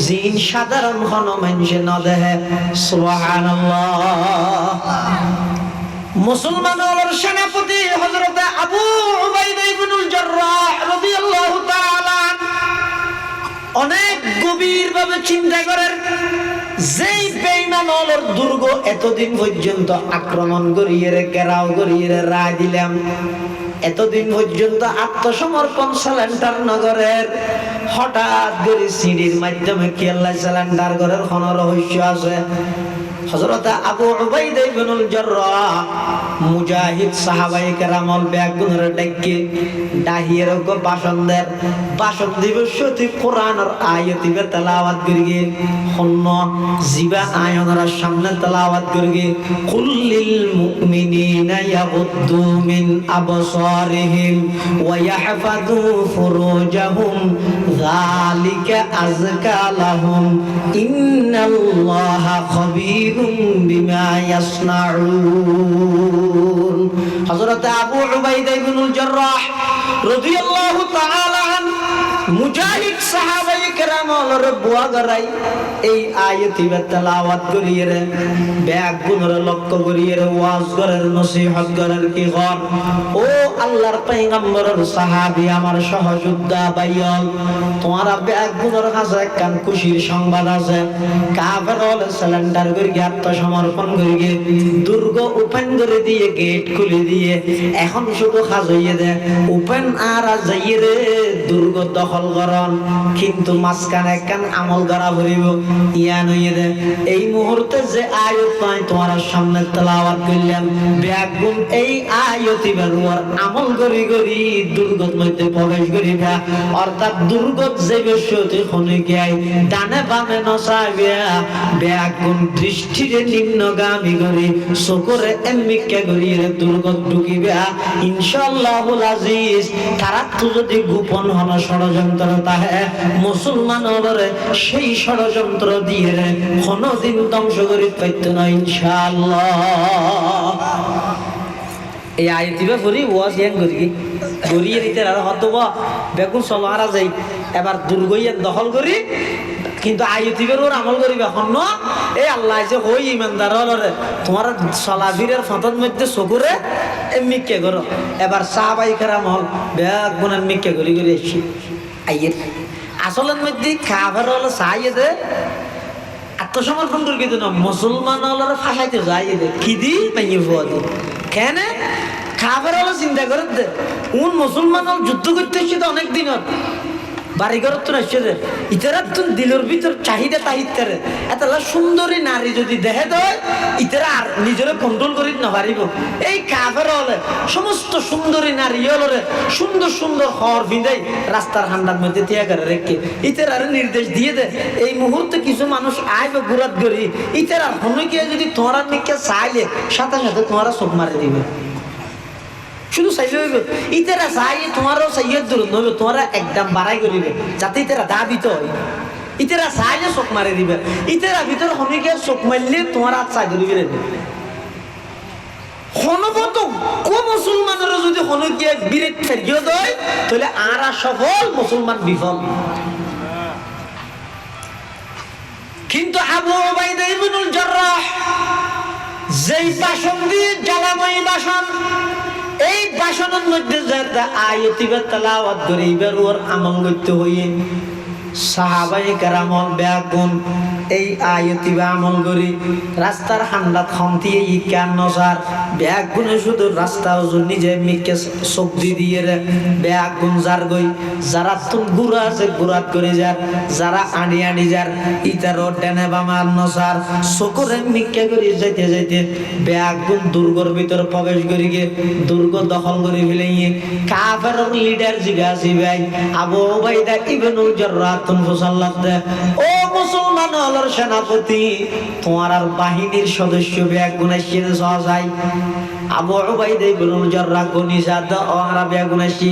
জিন সাধারণ কোন মানুষ না দেখে সুবহানাল্লাহ মুসলমানের সেনাপতি হযরত আবু উবাইদা ইবনুল জাররাহ রাদিয়াল্লাহু তাআলা অনেক গভীরভাবে চিন্তা করেন যেই বেঈমানের দুর্গ এতদিন পর্যন্ত আক্রমণ করিয়ে ঘেরাও করিয়ে রায় দিলাম এতদিন পর্যন্ত আত্মসমর্পণ সালেন্ডার নগরের হঠাৎ করে সিঁড়ির মাধ্যমে কি আল্লাহ সালেন্ডার করার কোন রহস্য আছে হযরত আবু উবাইদা ইবনুল জাররাহ মুজাহিদ সাহাবায়ে কেরামল বেগুনের ডাকে ডাহিয়ের গো ভাষণ দিবসতি কোরআনের আয়াত দিবে তেলাওয়াত করিগে হন্ন জিবা আয়াতের সামনে তেলাওয়াত করিগে কুল্লিল মুমিনিনা ইয়াগুদ্দু মিন আবসারিহিম ওয়া ইয়াহফাযু ফুরুজাহুম যালিকা আযকা লাহুম ইন্নাল্লাহা খাবীরুম বিমা ইয়াসনাউন। হযরত আবু উবাইদা ইবনুল জাররাহ রাদিয়াল্লাহু তাআলা আনহু মুজাহিদ সাহাবায়ে কেরামর বুয়া গরাই এই আয়াতি তেলাওয়াত করিয়ে রে ব্যাগ গুণরে লক্ষ্য করিয়ে রে ওয়াজ করার নসিহত করার কি কর ও আল্লাহর পয়গম্বরের সাহাবী আমার সহযোদ্ধা ভাইয়ল তোমারা ব্যাগ গুণর কাছে কান খুশির সংবাদ আছে কাফের হলে সিলিন্ডার করে আত্মসমর্পণ করে দুর্গ ওপেন করে দিয়ে গেট খুলে দিয়ে এখন শুধু কাজ হইয়ে দে ওপেন আর যাইয়ে রে দুর্গ দখল করন কিন্তু মাঝখানে কান আমল করা ভরিব ইয়ান হইয়ে দে এই মুহূর্তে যে আয়াত পাই তোমার সামনে তেলাওয়াত করলাম ব্যাগুন এই আয়াতি বেরুয়ার আমল করি করি দুর্গত মধ্যে প্রবেশ করিবা অর্থাৎ দুর্গত যে বিষয়তে শুনে গিয়ে ডানে বামে নসাইবা ব্যাগুন দৃষ্টিরে নিম্নগামী করি চকুরে এমনিকে করিয়ে দুর্গত ঢুকিবা ইনশাআল্লাহুল আজিজ তারা তো যদি গোপন হন ষড়যন্ত্র তাহে মুসলমানের সেই ষড়যন্ত্র দিয়ে কোনদিন ধ্বংস করি পাইত না ইনশাআল্লাহ। এই আয়াতিবা পড়ি ওয়াজ ইয়ান করি গড়িয়ে নিতে আর হতবা বেগুন চলারা যাই এবার দুর্গইয়া দখল করি কিন্তু আয়াতিবার ওর আমল করিবা হন এই আল্লাহ যে হই ইমানদার হলরে তোমার সলাফিরের ফতর মধ্যে চকুরে এমনিকে করো এবার সাহাবাই কেরাম হল বেগুন এমনিকে করি করে এসছি আইয়ের আসলের মধ্যে কাফের হলো চাইয়ে দে আত্মসমর্পণ করে কিন্তু না মুসলমান হলো ফাঁসাইতে যাইয়ে দে কি দি মাইয়ে ভুয়া দি কেন কাফের হলো চিন্তা করে দে উন মুসলমান হল যুদ্ধ করতে এসছে তো অনেক দিন বাড়িঘর তো আসছে রে ইতারা তো দিলের ভিতর চাহিদা তাহিদারে এত সুন্দরী নারী যদি দেহে দেয় ইতারা আর নিজের কন্ট্রোল করি না পারিব এই কাফের হলে সমস্ত সুন্দরী নারী হলরে সুন্দর সুন্দর হর ভিঁদাই রাস্তার হান্ডার মধ্যে তিয়া করে রেখে ইতারা নির্দেশ দিয়ে দে এই মুহূর্তে কিছু মানুষ আইবে গুরাত করি ইতারা হনুকে যদি তোমরা নিকে চাইলে সাথে সাথে তোমরা চোখ মারি দিবে শুধু চাইলে হইবে ইতারা চাই তোমারও চাইয়ের দূর নইবে তোমরা একদম বাড়াই করিবে যাতে ইতারা দাবিত হয় ইতারা চাইলে চোখ মারি দিবে ইতারা ভিতর হনিকে চোখ মারলে তোমার হাত চাই ধরিবে রে হনবত কো মুসলমানের যদি হনকে বিরেট ফেরিয়ে দেয় তাহলে আরা সফল মুসলমান বিফল কিন্তু আবু উবাইদা ইবনুল জাররাহ যেই বাসন দিয়ে জ্বালাময়ী বাসন এই বাসনের মধ্যে যাতে আয়াতিবা তেলাওয়াত করে এবার ওর আমল করতে হইয়ে সাহাবায়ে কেরামল বেগুন এই আয়াতিবা আমল করি রাস্তার হান্ডাত খন্তিয়ে ইকান নজার বেগুনে শুধু রাস্তা ওজন নিজে মিকে শক্তি দিয়ে রে বেগুন যার গই যারা তুন গুড়া আছে গুড়াত করে যার যারা আনি আনি যার ইতারও ডেনে বামার নজার চকুরে মিকে করে যাইতে যাইতে বেগুন দুর্গর ভিতর প্রবেশ করি গে দুর্গ দখল করে ফেলে কাফের লিডার জিজ্ঞাসি ভাই আবু উবাইদা ইবনুল জাররাহ ও মুসলমান হলর সেনাপতি তোমার আর বাহিনীর সদস্য বেগুন আসছে সহজাই আবু উবাইদা ইবনুল জাররাহ গনি জাদ ওরা বেগুন আসি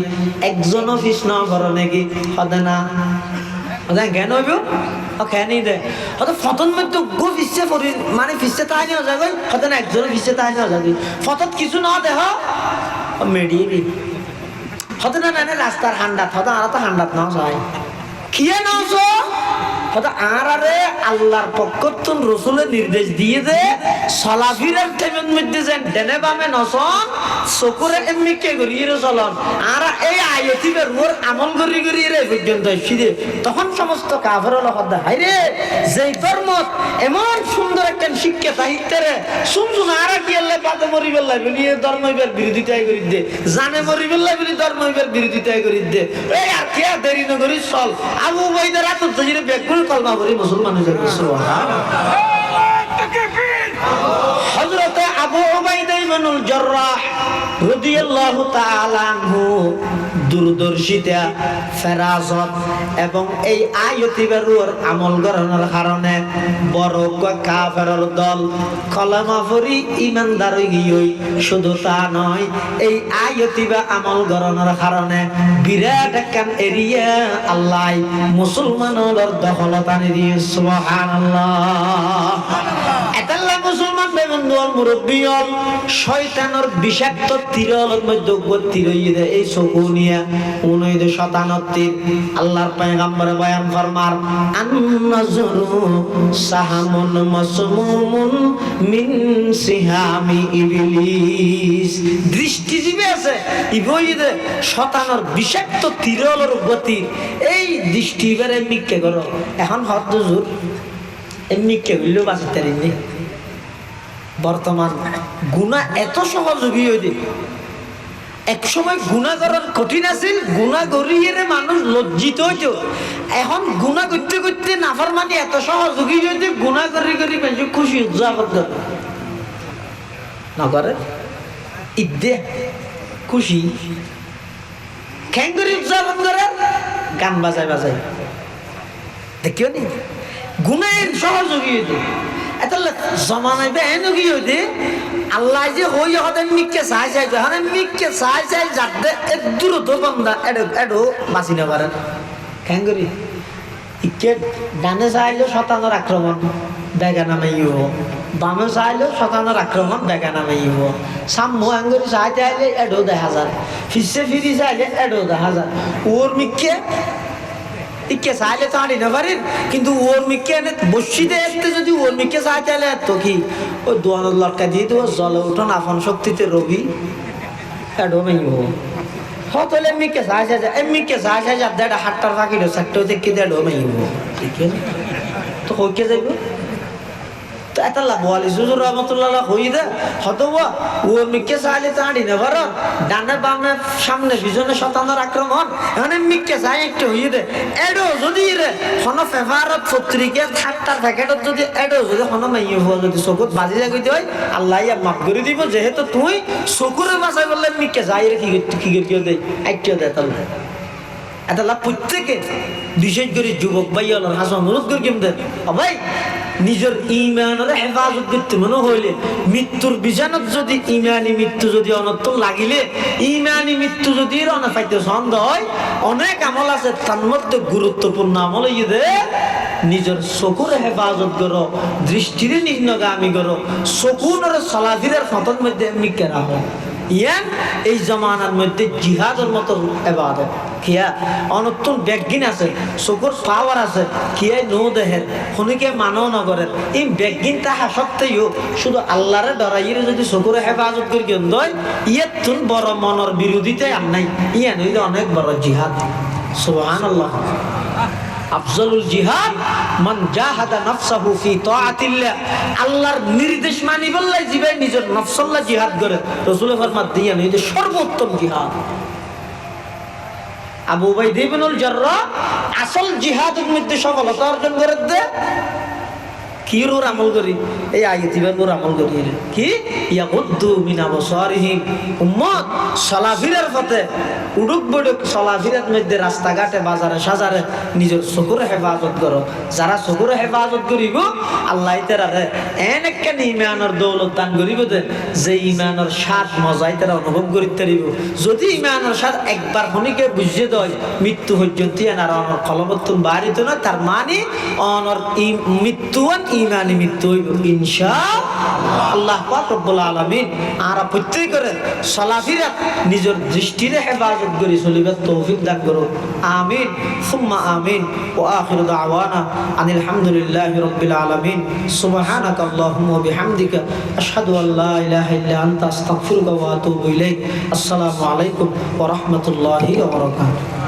একজন অফিস না করো নাকি হদে না ওদা কেন হইব ও কেনই দে হয়তো ফতন মধ্যে গো ফিসে পড়ি মানে ফিসে তাই না যাবে হয়তো না একজন ফিসে তাই না যাবে ফতত কিছু না দেহ মেডিয়ে হয়তো না না রাস্তার হান্ডাত হয়তো আর তো হান্ডাত না যায় কিয়ে নাও আরে আল্লাহর পক্ষ থেকে রাসূলের নির্দেশ দিয়ে দে সলাফিরের টাইমের মধ্যে যেন ডেনে বামে নসন চকুরে এমনিকে গড়িয়ে চলন আর এই আয়াতিবের মোর আমল করি করি রে পর্যন্ত এসে তখন সমস্ত কাফের হলো হদা হাই রে যেই ধর্মত এমন সুন্দর একটা শিক্ষা সাহিত্যের শুনছুন আর কি আল্লাহ পাতে মরি বেল্লাই বলি ধর্মের বিরোধিতাই করি দে জানে মরি বেল্লাই বলি ধর্মের বিরোধিতাই করি দে এই আর কে দেরি না করি চল আবু উবাইদা রাত তজিরে বেকুল কলমা পড়ি মুসলমান হয়ে সুবহানাল্লাহ হযরত আবু উবাইদা ইবনুল জাররাহ রাদিয়াল্লাহু তাআলা আনহু দূরদর্শিতা, ফেরাসত এবং এই আয়াতিবারুর আমল করার কারণে বড় কাফেরের দল কলেমা পড়ি ঈমানদার হই গই। শুধু তা নয়, এই আয়াতিবা আমল করার কারণে বিরাট একখান এরিয়া আল্লাহ মুসলমানের দখলত আনি দিয়ে। সুবহানাল্লাহ। এতাল্লাহ মুসলমান বেবন্ধুর মুরব্বিয়ল শয়তানের বিষাক্ত তীরের মধ্যে গতি রইয়ে দেয়। এই চকুনিয়া 1997 আল্লাহর পয়গম্বরে বয়ান ফরমার, আন-নাজরু সাহামুন মাসমুমুন মিন সিহামি ইবলিস। দৃষ্টিজীবী আছে ইবইদে শয়তানের বিষাক্ত তীরের গতি। এই দৃষ্টি এবারে মিক্কে করো। এখন হদ হুজুর এমনি কেউ বাঁচতে পারিনি। বর্তমান গুনাহ এত সহযোগী হইতে, এক সময় গুনাহ করার কঠিন আছিল, গুনাহ করিয়ে মানুষ লজ্জিত হইত। এখন গুনাহ করতে করতে নাফরমানি এত সহযোগী হইতে, গুনাহ করি করি মানুষ খুশি উদযাপন করে না করে। ঈদে খুশি কেন করে উদযাপন করে? গান বাজায় বাজায়। দেখিও নি গুনাহের সহযোগী হইতে এতলে জমানায় বেহেন কি হইতে আল্লাহ যে হই হতে মিককে চাই চাই মানে মিককে চাই চাই যাতে দূরত বান্দা এডো বাঁচি না পারেন। কেন করি ইকে ডানে চাইলেও শতানোর আক্রমণ বেগা নামাইব, বামে চাইলেও শতানোর আক্রমণ বেগা নামাইব। সাম্য আঙ্গুরি চাইতে আইলে এডো দেখা যায়, ফিসে ফিরি চাইলে এডো দেখা যায়। ওর মিককে ইকে চাইলে তো আড়ি না পারেন, কিন্তু ওর মিকে এনে বসিতে এসতে যদি ওর মিকে চাই চাইলে এত কি ওই দোয়ানোর লটকা দিয়ে দেবো, জলে উঠোন আপন শক্তিতে রবি এডো মাইব। হতলে মিকে চাই চাই এমনিকে চাই চাই যার দেড় হাটটার ফাঁকিল চারটে দেখে দেড় মাইব। ঠিক আছে তো হইকে যাইব তো এত লাভ বলি সুজুর রহমতুল্লাহ হই দে হতো ওর মিকে চাইলে তো আড়ি না পারো, ডানে বামে সামনে পিছনে শতানোর আক্রমণ। এখন মিকে চাই একটু হই দে এডো যদি রে কোনো পেপারত পত্রিকা থাকতার প্যাকেটত যদি এডো যদি কোনো মাইয়ে হওয়া যদি চকুত বাজি যাই হয় আল্লাহ মাফ করে দিব। যেহেতু তুই চকুরে বাঁচাই বললে মিকে যাই রে কি করে দেয় একটিও দেয় তাহলে এত লাভ প্রত্যেকে বিশেষ করে যুবক ভাই হলার হাসা অনুরোধ করি কেমন ভাই নিজের ইমানের হেফাজত করতে মনে হইলে মৃত্যুর বিজানত যদি ইমানি মৃত্যু যদি অনর্থ লাগিলে ইমানি মৃত্যু যদি অনাফাইতে ছন্দ হয় অনেক আমল আছে, তার মধ্যে গুরুত্বপূর্ণ আমল ইয়ে নিজের চকুর হেফাজত করো, দৃষ্টিরে নিম্নগামী করো, চকুনের চলাফিরের ফটোর মধ্যে এমনি কেনা হয়। ইয়ান এই জমানার মধ্যে জিহাদের মতো এবাদত কিয়া অনতুন ব্যাগিন আছে, চকুর পাওয়ার আছে, কিয়াই নো দেহের শনিকে মানও নগরের এই ব্যাগিন তাহা সত্ত্বেও শুধু আল্লাহরে ডরাইয়ে যদি চকুরে হেফাজত করি কেন্দ্র ইয়াত তুন বড় মনের বিরোধিতা আর নাই। ইয়ান হইলে অনেক বড় জিহাদ। সুবহানাল্লাহ। আফজলুল জিহাদ মান জাহাদা নাফসাহু ফি তাআতিল্লাহ। আল্লাহর নির্দেশ মানি বললাই জীবন নিজের নফসল্লাহ জিহাদ করে। রাসূলের ফরমান দিয়া নই যে সর্বোত্তম জিহাদ। আবু উবাইদা ইবনুল জাররাহ আসল জিহাদের মধ্যে সফলতা অর্জন করে দে কি রোর আমল করি এই আয়াতিবার নূর আমল করি কি ইয়াগুদ্দু মিন আবসারিহিম। উম্মত চলাফিরার পথে উড়ুক বড়ুক চলাফিরার মধ্যে রাস্তাঘাটে বাজারে সাজারে নিজের চকুর হেফাজত করো। যারা চকুর হেফাজত করিব আল্লাহ তাআলা এন একখান ইমানের দৌলত দান করিব যে ইমানের স্বাদ মজাই তারা অনুভব করিতে পারিব। যদি ইমানের স্বাদ একবার খনিকে বুঝিয়ে দেয় মৃত্যু পর্যন্ত আর অনর কলবতুন বাড়িত না, তার মানে অনর মৃত্যু ইমানি মৃত্যু হইব ইনশাআল্লাহ। আল্লাহ পাক রব্বুল আলামিন আর প্রত্যেকের চলাফিরাত নিজের দৃষ্টিরে হেফাজত করে চলিবার তৌফিক দান করো। আমিন সুম্মা আমিন। ওয়া আখিরু দাওয়ানা আনিল হামদুলিল্লাহি রাব্বিল আলামিন। সুবহানাকা আল্লাহুম্মা ওয়া বিহামদিকা আশহাদু আল লা ইলাহা ইল্লা আনতা আস্তাগফিরুকা ওয়া আতুবু ইলাইক। আসসালামু আলাইকুম ওয়া রাহমাতুল্লাহি ওয়া বারাকাতুহু।